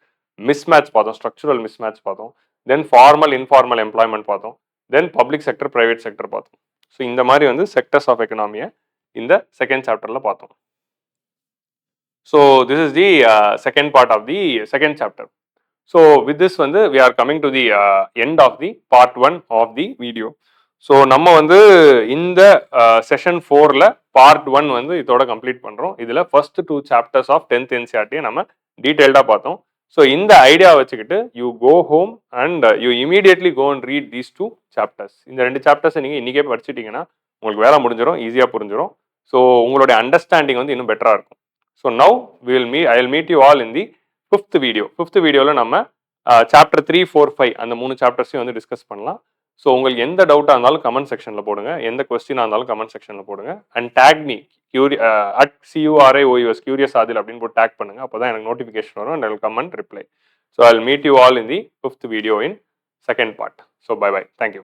மிஸ்மேட்ச் பார்த்தோம், ஸ்ட்ரக்சரல் மிஸ்மேட்ச் பார்த்தோம். தென் ஃபார்மல் இன்ஃபார்மல் எம்ப்ளாய்மெண்ட் பார்த்தோம். தென் பப்ளிக் செக்டர், பிரைவேட் செக்டர் பார்த்தோம். ஸோ இந்த மாதிரி வந்து செக்டர்ஸ் ஆஃப் எக்கனாமியை இந்த செகண்ட் சாப்டரில் பார்த்தோம். So this is the second part of the second chapter. So with this வந்து we are coming to the end of the part 1 of the video. So நம்ம வந்து இந்த session 4ல part 1 வந்து இதோட complete பண்ணுறோம். இதில் first 2 chapters of 10th NCERT நம்ம டீட்டெயில்டாக பார்த்தோம். ஸோ இந்த ஐடியா வச்சுக்கிட்டு you go home and you immediately go and read these 2 chapters. இந்த 2 சாப்டர்ஸை நீங்கள் இன்றைக்கே படிச்சுட்டிங்கன்னா உங்களுக்கு வேலை முடிஞ்சிடும், ஈஸியாக புரிஞ்சிடும். ஸோ உங்களுடைய அண்டர்ஸ்டாண்டிங் வந்து இன்னும் பெட்டராக இருக்கும். So now I will meet you all in the 5th video. 5th வீடியோவில் நம்ம சாப்டர் 3, 4, 5 அந்த 3 சாப்டர்ஸையும் வந்து டிஸ்கஸ் பண்ணலாம். ஸோ உங்களுக்கு எந்த டவுட்டாக இருந்தாலும் கமெண்ட் செக்ஷனில் போடுங்க, எந்த கொஸ்டினாக இருந்தாலும் கமெண்ட் செக்ஷனில் போடுங்க. And tag me @CURIOUS curious Adil அப்படின்னு போட்டு டேக் பண்ணுங்க. அப்போ தான் எனக்கு நோட்டிஃபிகேஷன் வரும் and I will come and reply. So I will meet you all in the 5th video in second part. So bye. Thank you.